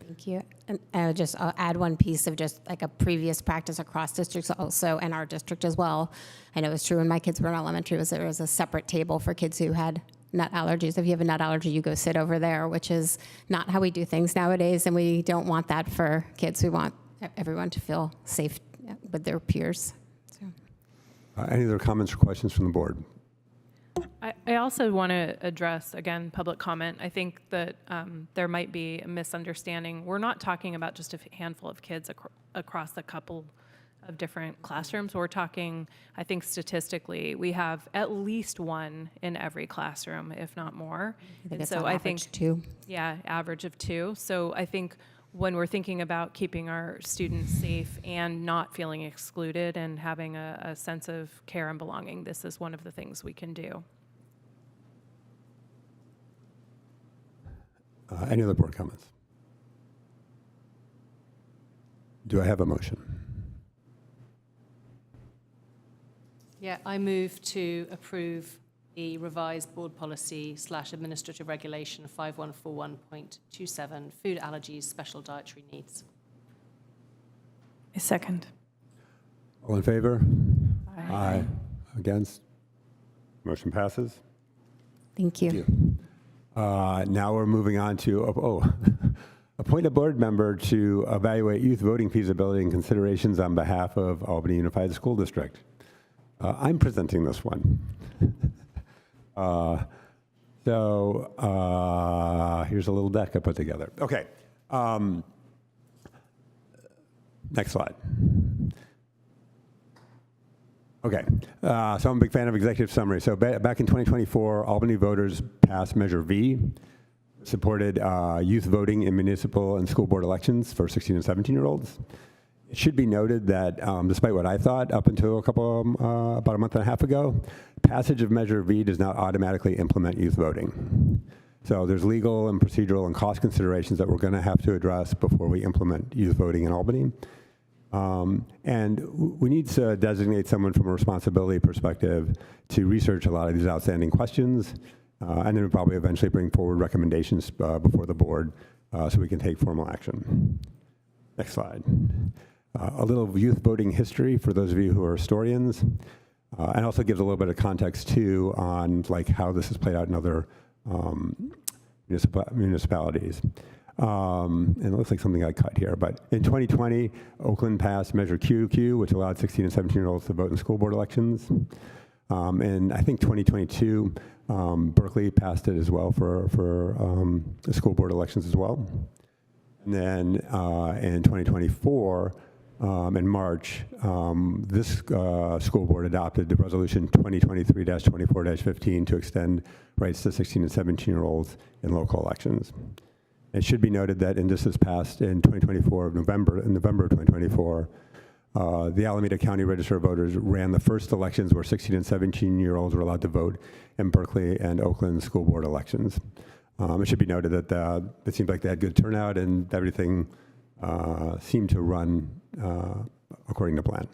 Thank you. And I'll add one piece of just like a previous practice across districts also, and our district as well. I know it was true when my kids were in elementary, there was a separate table for kids who had nut allergies. If you have a nut allergy, you go sit over there, which is not how we do things nowadays, and we don't want that for kids. We want everyone to feel safe with their peers. So. Any other comments or questions from the board? I also want to address, again, public comment. I think that there might be a misunderstanding. We're not talking about just a handful of kids across a couple of different classrooms. We're talking, I think statistically, we have at least one in every classroom, if not more. And so I think 2. Yeah, average of 2. So I think when we're thinking about keeping our students safe and not feeling excluded and having a sense of care and belonging, this is one of the things we can do. Any other board comments? Do I have a motion? Yeah, I move to approve the revised board policy / administrative regulation 5141.27, food allergies, special dietary needs. A second. All in favor? Aye. Against? Motion passes. Thank you. Thank you. Now we're moving on to, appoint a board member to evaluate youth voting feasibility and considerations on behalf of Albany Unified School District. I'm presenting this one. Here's a little deck I put together. Okay. Next slide. Okay, so I'm a big fan of executive summary. So back in 2024, Albany voters passed Measure V, supported youth voting in municipal and school board elections for 16 and 17-year-olds. It should be noted that despite what I thought up until about a month and a half ago, passage of Measure V does not automatically implement youth voting. So there's legal and procedural and cost considerations that we're going to have to address before we implement youth voting in Albany. And we need to designate someone from a responsibility perspective to research a lot of these outstanding questions, and then we'll probably eventually bring forward recommendations before the board so we can take formal action. Next slide. A little youth voting history for those of you who are historians, and also gives a little bit of context too on how this has played out in other municipalities. And it looks like something I cut here, but in 2020, Oakland passed Measure QQ, which allowed 16 and 17-year-olds to vote in school board elections. And I think 2022, Berkeley passed it as well for the school board elections as well. And then in 2024, in March, this school board adopted the resolution 2023-24-15 to extend rights to 16 and 17-year-olds in local elections. It should be noted that this was passed in 2024, in November of 2024. The Alameda County Register of Voters ran the first elections where 16 and 17-year-olds were allowed to vote in Berkeley and Oakland school board elections. It should be noted that it seemed like they had good turnout and everything seemed to run according to plan.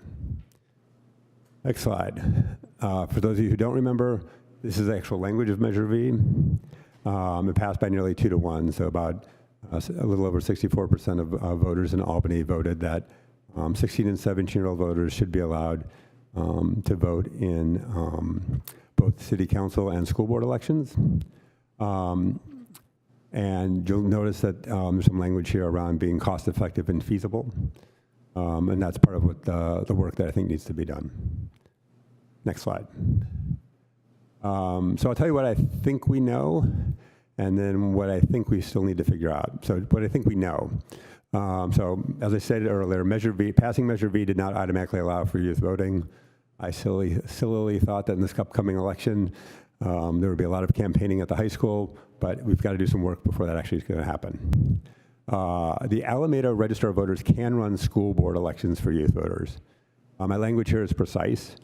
Next slide. For those of you who don't remember, this is the actual language of Measure V. It passed by nearly 2-to-1, so about a little over 64% of voters in Albany voted that 16 and 17-year-old voters should be allowed to vote in both city council and school board elections. And you'll notice that there's some language here around being cost effective and feasible. And that's part of what the work that I think needs to be done. Next slide. So I'll tell you what I think we know, and then what I think we still need to figure out. So what I think we know. So as I said earlier, passing Measure V did not automatically allow for youth voting. I sillily thought that in this upcoming election, there would be a lot of campaigning at the high school, but we've got to do some work before that actually is going to happen. The Alameda Register of Voters can run school board elections for youth voters. My language here is precise.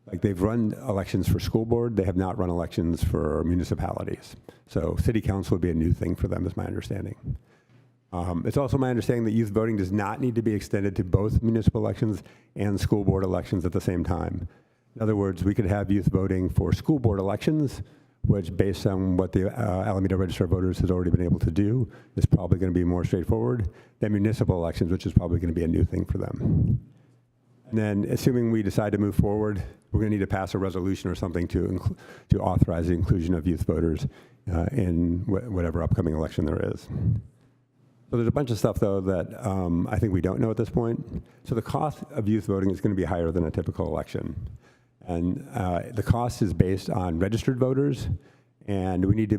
Like, they've run elections for school board, they have not run elections for municipalities. So city council would be a new thing for them, is my understanding. It's also my understanding that youth voting does not need to be extended to both municipal elections and school board elections at the same time. In other words, we could have youth voting for school board elections, which, based on what the Alameda Register of Voters has already been able to do, is probably going to be more straightforward than municipal elections, which is probably going to be a new thing for them. And then, assuming we decide to move forward, we're going to need to pass a resolution or something to authorize the inclusion of youth voters in whatever upcoming election there is. So there's a bunch of stuff, though, that I think we don't know at this point. So the cost of youth voting is going to be higher than a typical election. And the cost is based on registered voters, and we need to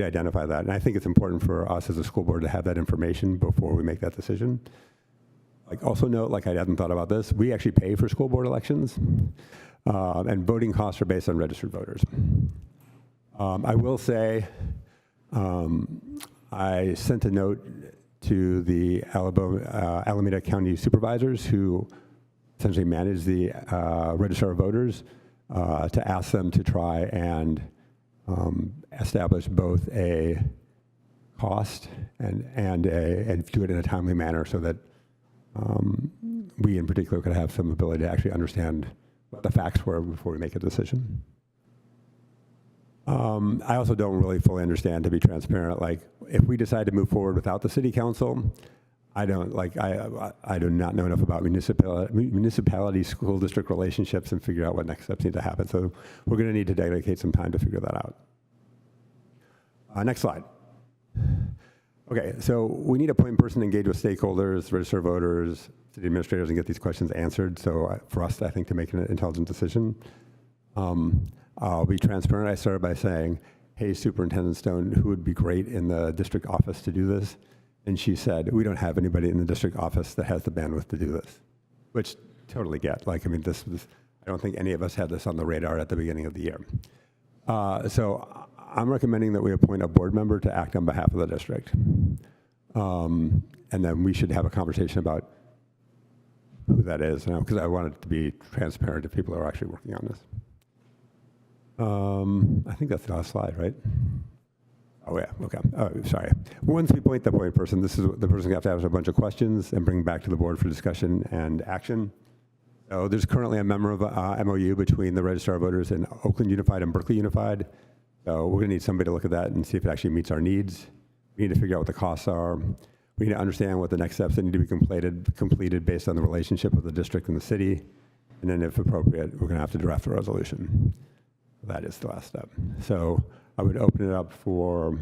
identify that. And I think it's important for us as a school board to have that information before we make that decision. Like, also note, like, I hadn't thought about this, we actually pay for school board elections, and voting costs are based on registered voters. I will say, I sent a note to the Alameda County supervisors who essentially manage the Register of Voters to ask them to try and establish both a cost and do it in a timely manner so that we in particular could have some ability to actually understand what the facts were before we make a decision. I also don't really fully understand, to be transparent, like, if we decide to move forward without the city council, I do not know enough about municipality school district relationships and figure out what next steps need to happen. So we're going to need to dedicate some time to figure that out. Next slide. Okay, so we need a point person to engage with stakeholders, register voters, city administrators, and get these questions answered. So for us, I think, to make an intelligent decision. I'll be transparent. I started by saying, hey, Superintendent Stone, who would be great in the district office to do this? And she said, we don't have anybody in the district office that has the bandwidth to do this, which totally get. Like, I mean, I don't think any of us had this on the radar at the beginning of the year. So I'm recommending that we appoint a board member to act on behalf of the district. And then we should have a conversation about who that is, because I want it to be transparent if people are actually working on this. I think that's the last slide, right? Oh, yeah, okay. Oh, sorry. Once we appoint the point person, this is the person going to have a bunch of questions and bring back to the board for discussion and action. So there's currently a member of MOU between the Registrar of Voters in Oakland Unified and Berkeley Unified. So we're going to need somebody to look at that and see if it actually meets our needs. We need to figure out what the costs are. We need to understand what the next steps that need to be completed based on the relationship of the district and the city. And then, if appropriate, we're going to have to draft a resolution. That is the last step. So I would open it up for, I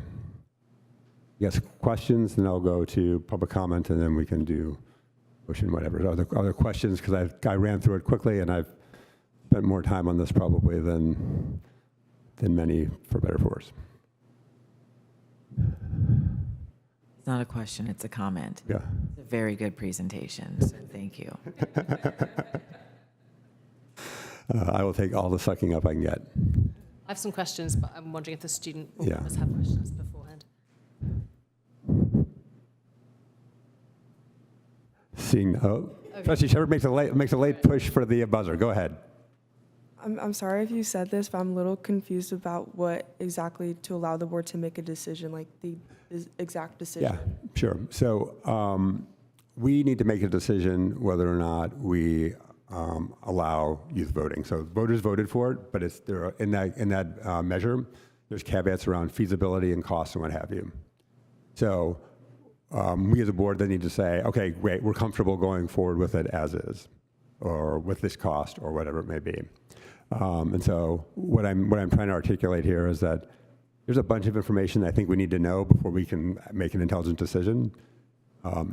guess, questions, and I'll go to public comment, and then we can do motion, whatever. Other questions, because I ran through it quickly, and I've spent more time on this probably than many, for better or for worse. It's not a question, it's a comment. Yeah. It's a very good presentation, so thank you. I will take all the sucking up I can get. I have some questions, but I'm wondering if the student board Yeah. members have questions beforehand. Seeing, Trustee Shepherd makes a late push for the buzzer. Go ahead. I'm sorry if you said this, but I'm a little confused about what exactly to allow the board to make a decision, like the exact decision. Yeah, sure. So we need to make a decision whether or not we allow youth voting. So voters voted for it, but it's there in that measure. There's caveats around feasibility and cost and what have you. So we as a board then need to say, okay, great, we're comfortable going forward with it as is, or with this cost, or whatever it may be. And so what I'm trying to articulate here is that there's a bunch of information that I think we need to know before we can make an intelligent decision.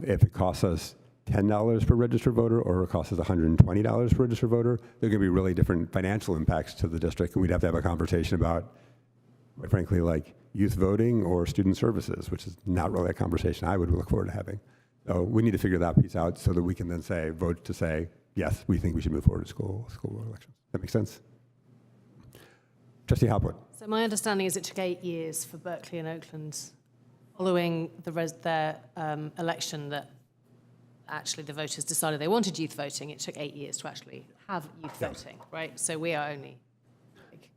If it costs us $10 per registered voter or it costs us $120 per registered voter, there are going to be really different financial impacts to the district, and we'd have to have a conversation about, quite frankly, like youth voting or student services, which is not really a conversation I would look forward to having. So we need to figure that piece out so that we can then vote to say, yes, we think we should move forward to school board elections. That makes sense? Trustee Hopwood. So my understanding is it took 8 years for Berkeley and Oakland, following their election, that actually the voters decided they wanted youth voting. It took 8 years to actually have youth voting, right? So we are only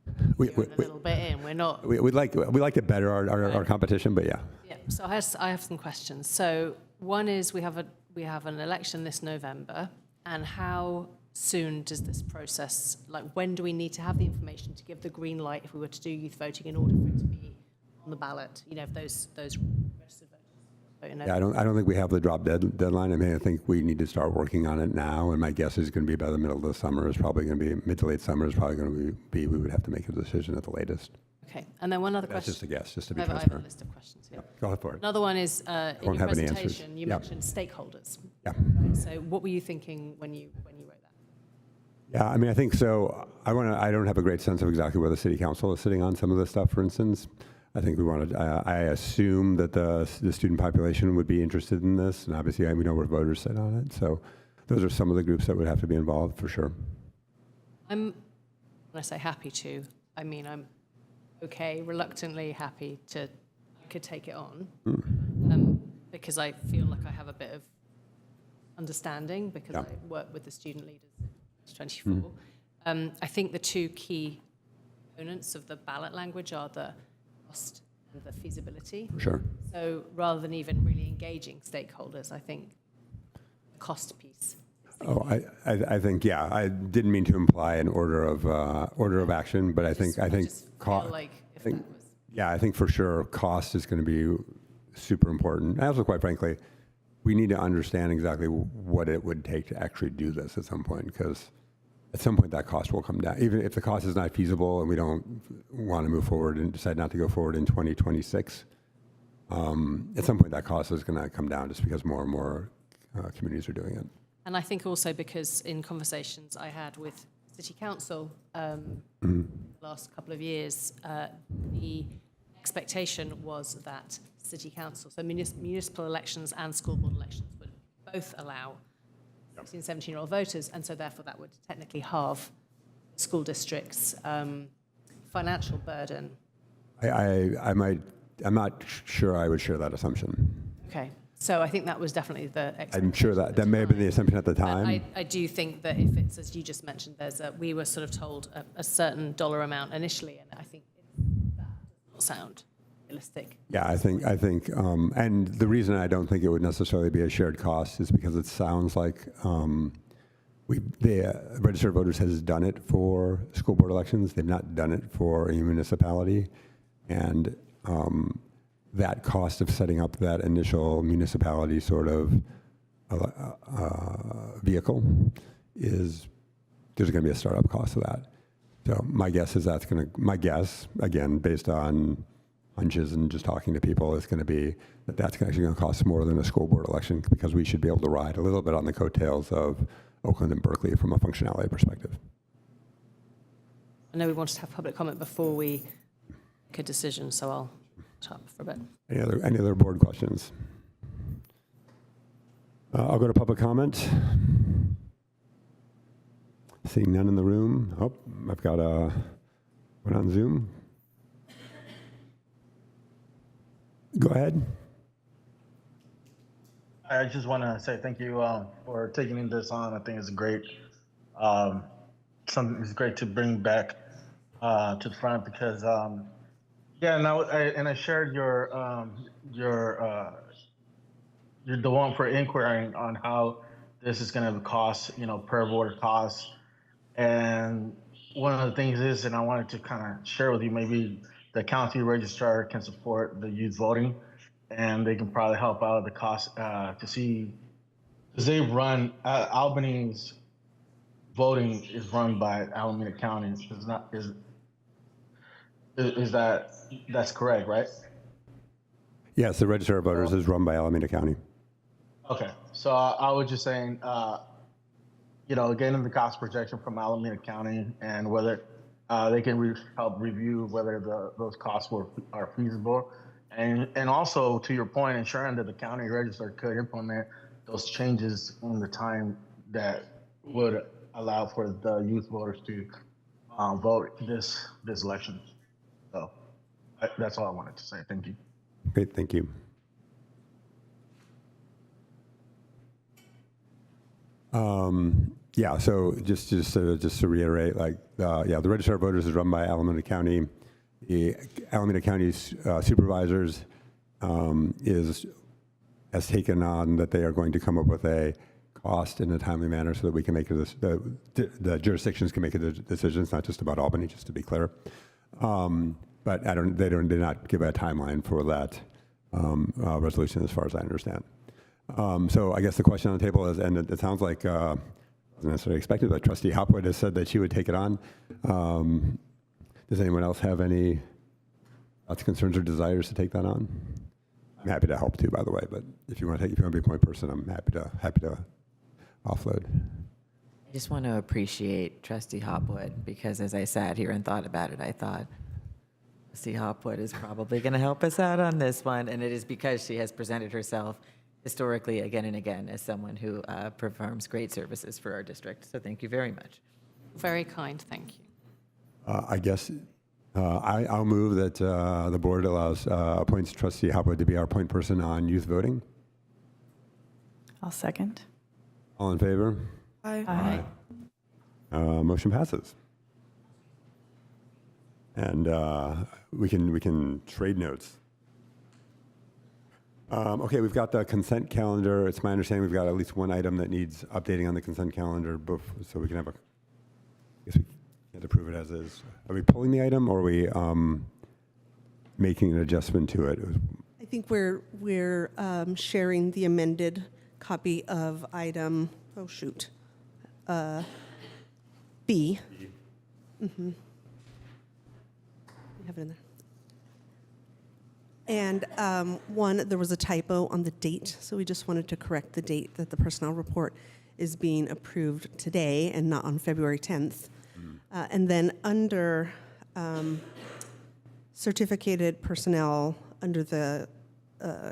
a little bit in. We're not. We like to better our competition, but yeah. Yeah. So I have some questions. So one is we have an election this November, and how soon does this process, like when do we need to have the information to give the green light if we were to do youth voting in order for it to be on the ballot? You know, if those registered voters vote in Yeah, I don't think we have the drop deadline. I mean, I think we need to start working on it now, and my guess is going to be by the middle of the summer. Is probably going to be mid to late summer. Is probably going to be we would have to make a decision at the latest. Okay, and then one other That's question. just a guess, just to be I have a transparent. list of questions here. Go ahead for it. Another one is in your have any answers. presentation, you Yeah. mentioned stakeholders. Yeah. Right? So what were you thinking when you wrote that? Yeah, I mean, I think so. I don't have a great sense of exactly where the city council is sitting on some of this stuff. For instance, I think we wanted. I assume that the student population would be interested in this, and obviously we know where voters sit on it. So those are some of the groups that would have to be involved for sure. When I say happy to, I mean I'm okay, reluctantly happy to could take it on, because I feel like I have a bit of understanding because I work with the student leaders at 24. I think the two key components of the ballot language are the cost and the feasibility. Sure. So rather than even really engaging stakeholders, I think the cost piece. Oh, I think yeah. I didn't mean to imply an order of action, but I think I think for sure cost is going to be super important. And also, quite frankly, we need to understand exactly what it would take to actually do this at some point, because at some point that cost will come down. Even if the cost is not feasible and we don't want to move forward and decide not to go forward in 2026, at some point that cost is going to come down just because more and more communities are doing it. And I think also because in conversations I had with City Council the last couple of years, the expectation was that City Council, so municipal elections and school board elections, would both allow 16, 17-year-old voters, and so therefore that would technically halve school districts' financial burden. I'm not sure I would share that assumption. Okay. So I think that was definitely the expectation. I'm sure that may have been the assumption at the time. I do think that if it's, as you just mentioned, we were sort of told a certain dollar amount initially, and I think that does not sound realistic. Yeah, I think, and the reason I don't think it would necessarily be a shared cost is because it sounds like the registered voters has done it for school board elections. They've not done it for a municipality, and that cost of setting up that initial municipality sort of vehicle is, there's going to be a startup cost of that. So my guess is again, based on hunches and just talking to people, is going to be that that's actually going to cost more than a school board election, because we should be able to ride a little bit on the coattails of Oakland and Berkeley from a functionality perspective. I know we wanted to have public comment before we make a decision, so I'll shut up for a bit. Any other board questions? I'll go to public comment. Seeing none in the room. Oh, I've got one on Zoom. Go ahead. I just want to say thank you for taking this on. I think it's great. Something it's great to bring back to the front because yeah, and I shared your the one for inquiring on how this is going to cost, per voter costs. And one of the things is, and I wanted to kind of share with you, maybe the county registrar can support the youth voting, and they can probably help out the cost to see, because they run Albany's voting is run by Alameda County. Is not is that's correct, right? Yes, the Register of Voters is run by Alameda County. Okay, so I was just saying, getting the cost projection from Alameda County and whether they can help review whether those costs are feasible. And also, to your point, ensuring that the county register could implement those changes in the time that would allow for the youth voters to vote this election. So that's all I wanted to say. Thank you. Great, thank you. Yeah, so just to reiterate, the Register of Voters is run by Alameda County. The Alameda County's supervisors has taken on that they are going to come up with a cost in a timely manner so that we can make the jurisdictions can make the decisions, not just about Albany, just to be clear. But they did not give a timeline for that resolution, as far as I understand. So I guess the question on the table is, and it sounds like wasn't necessarily expected, but Trustee Hopwood has said that she would take it on. Does anyone else have any thoughts, concerns, or desires to take that on? I'm happy to help too, by the way. But if you want to be a point person, I'm happy to offload. I just want to appreciate Trustee Hopwood because as I sat here and thought about it, I thought Trustee Hopwood is probably going to help us out on this one, and it is because she has presented herself historically again and again as someone who performs great services for our district. So thank you very much. Very kind, thank you. I guess I'll move that the board appoints Trustee Hopwood to be our point person on youth voting. I'll second. All in favor? Aye. Motion passes. And we can trade notes. Okay, we've got the consent calendar. It's my understanding we've got at least one item that needs updating on the consent calendar, so we can have I guess we can't approve it as is. Are we pulling the item, or are we making an adjustment to it? I think we're sharing the amended copy of item, B. Mm-hmm. We have it in there. And there was a typo on the date, so we just wanted to correct the date that the personnel report is being approved today and not on February 10th. And then under certificated personnel, under the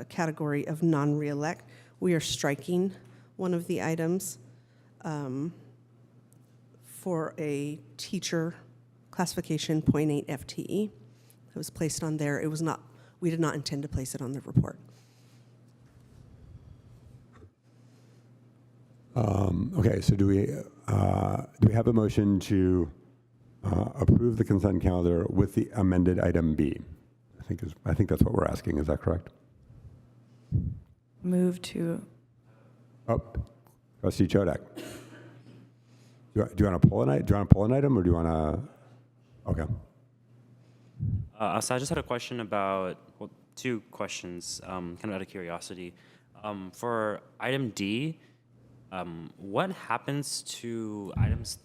category of non-reelect, we are striking one of the items for a teacher classification 0.8 FTE. It was placed on there. It was not. We did not intend to place it on the report. Okay, so do we have a motion to approve the consent calendar with the amended item B? I think that's what we're asking. Is that correct? Move to. Oh, Trustee Chodak. Do you want to pull an item? Do you want to pull an item, or do you want to? Okay. So I just had a question about, two questions, kind of out of curiosity. For item D, what happens to items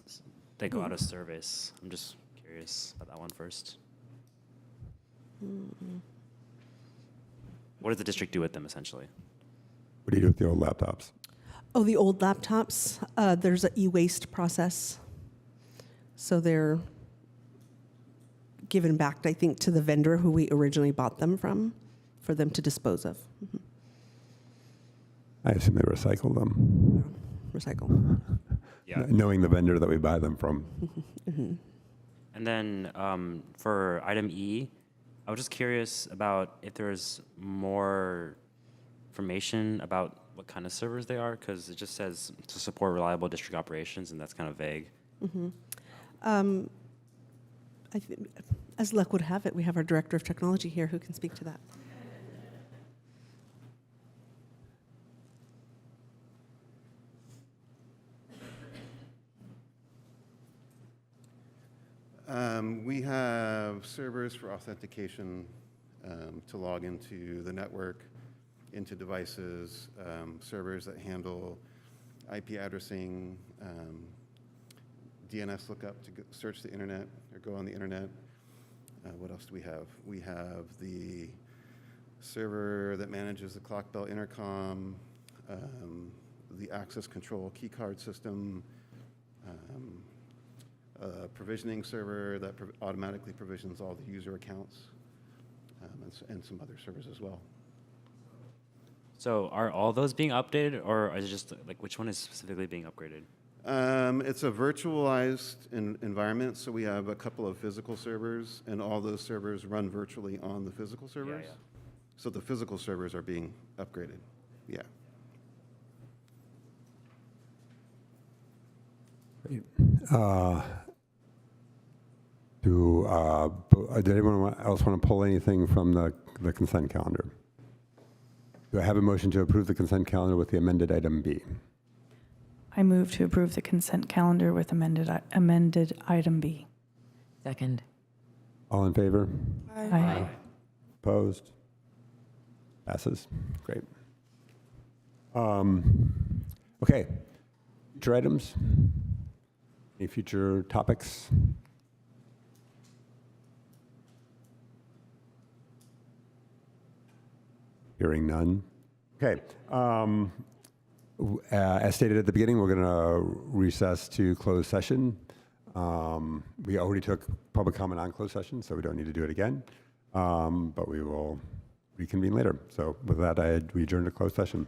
that go out of service? I'm just curious about that one first. What does the district do with them, essentially? What do you do with the old laptops? Oh, the old laptops, there's an e-waste process. So they're given back, I think, to the vendor who we originally bought them from for them to dispose of. Mm-hmm. I assume they recycle them, Recycle. Yeah. knowing the vendor that we buy them from. And then for item E, I was just curious about if there's more information about what kind of servers they are, because it just says to support reliable district operations, and that's kind of vague. As luck would have it, we have our Director of Technology here who can speak to that. We have servers for authentication to log into the network, into devices, servers that handle IP addressing, DNS lookup to search the internet or go on the internet. What else do we have? We have the server that manages the clock bell intercom, the access control keycard system, a provisioning server that automatically provisions all the user accounts, and some other servers as well. So are all those being updated, or is it just like which one is specifically being upgraded? It's a virtualized environment, so we have a couple of physical servers, and all those servers run virtually on the physical servers. Yeah. So the physical servers are being upgraded. Yeah. Great. Did anyone else want to pull anything from the consent calendar? Do I have a motion to approve the consent calendar with the amended item B? I move to approve the consent calendar with amended item B. Second. All in favor? Aye. Opposed? Passes. Great. Okay. Future items? Any future topics? Hearing none. Okay. As stated at the beginning, we're going to recess to closed session. We already took public comment on closed session, so we don't need to do it again. But we will reconvene later. So with that, we adjourn to closed session.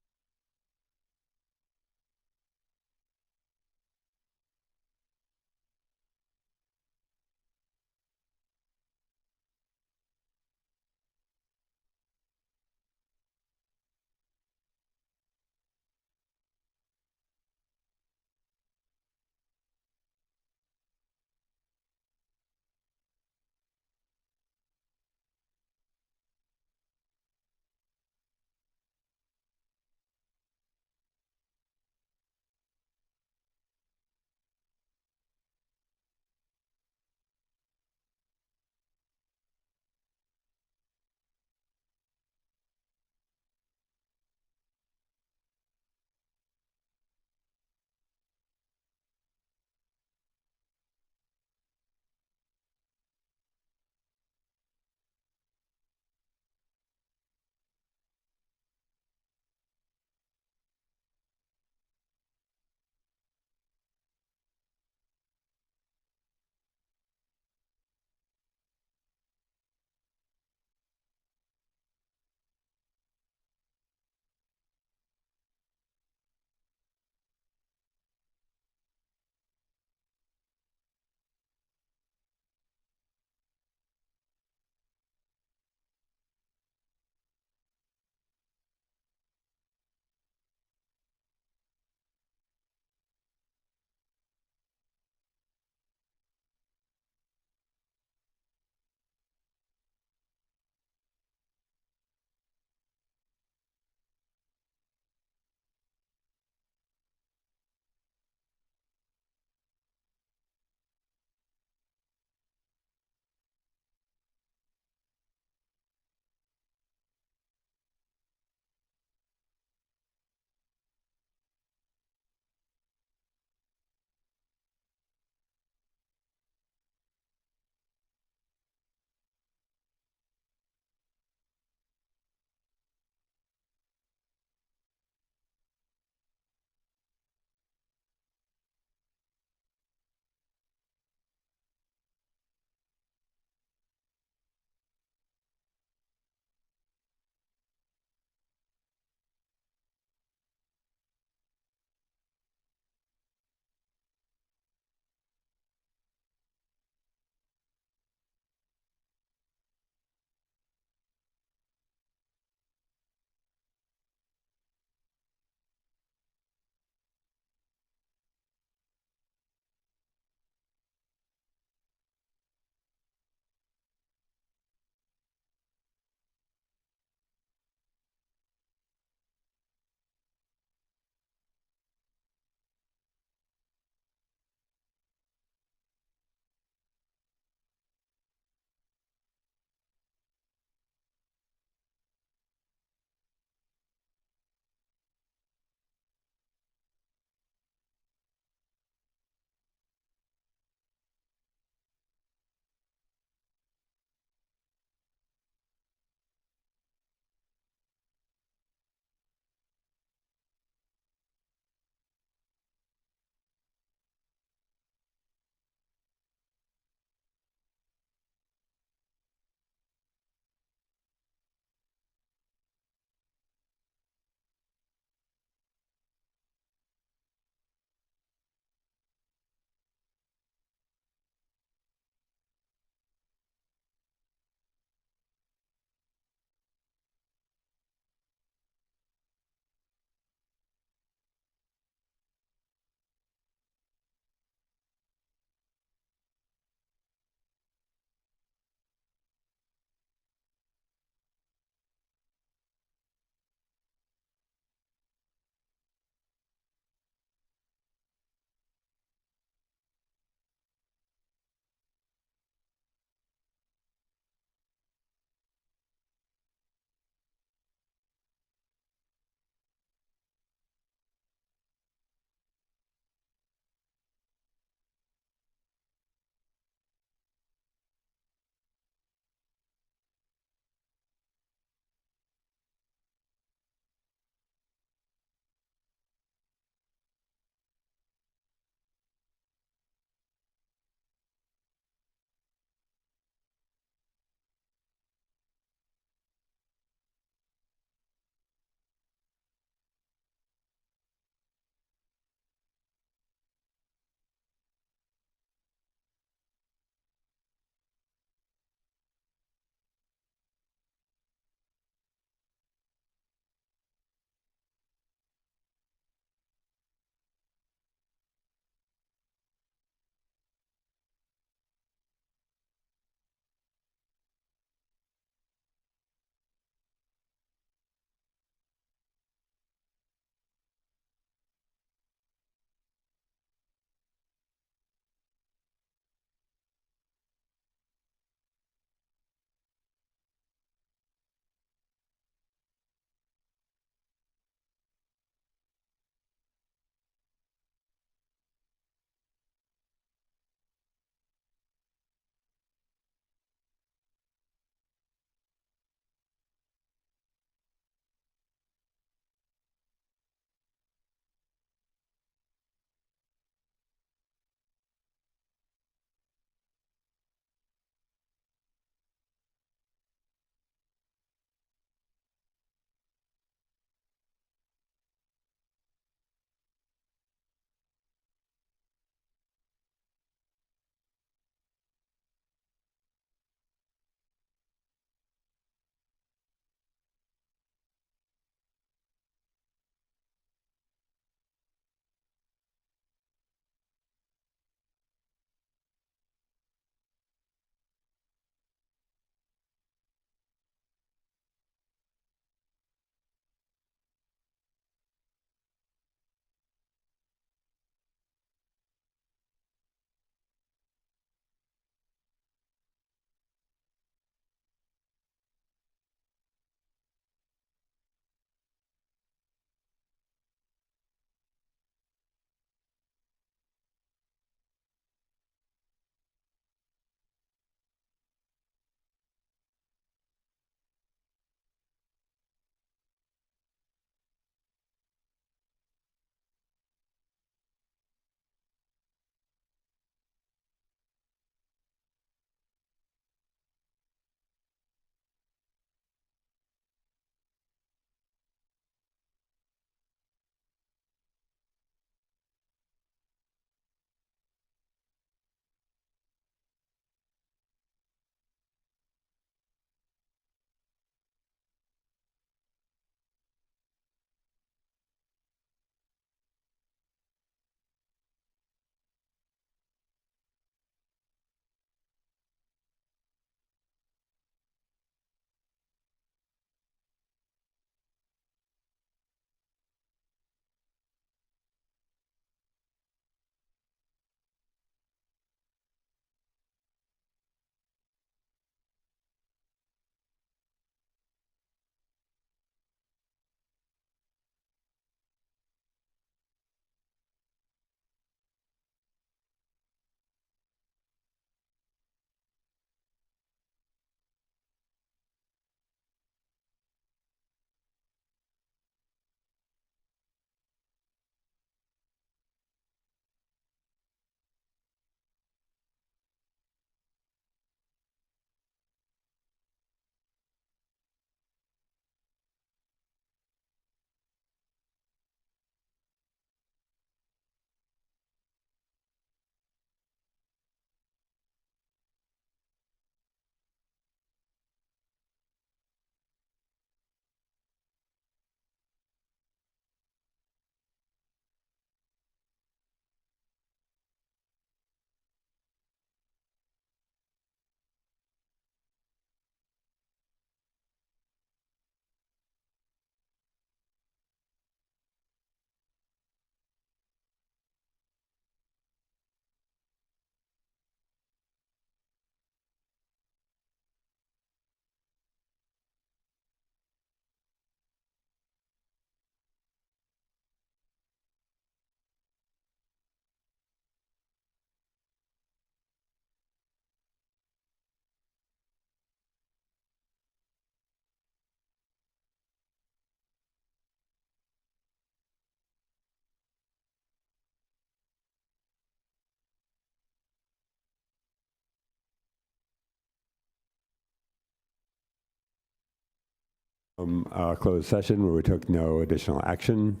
closed session where we took no additional action.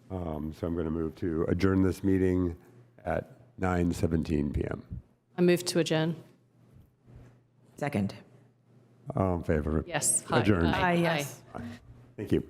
So I'm going to move to adjourn this meeting at 9:17 p.m. I move to adjourn. Second. All in favor? Yes. Adjourned. Yes. Thank you.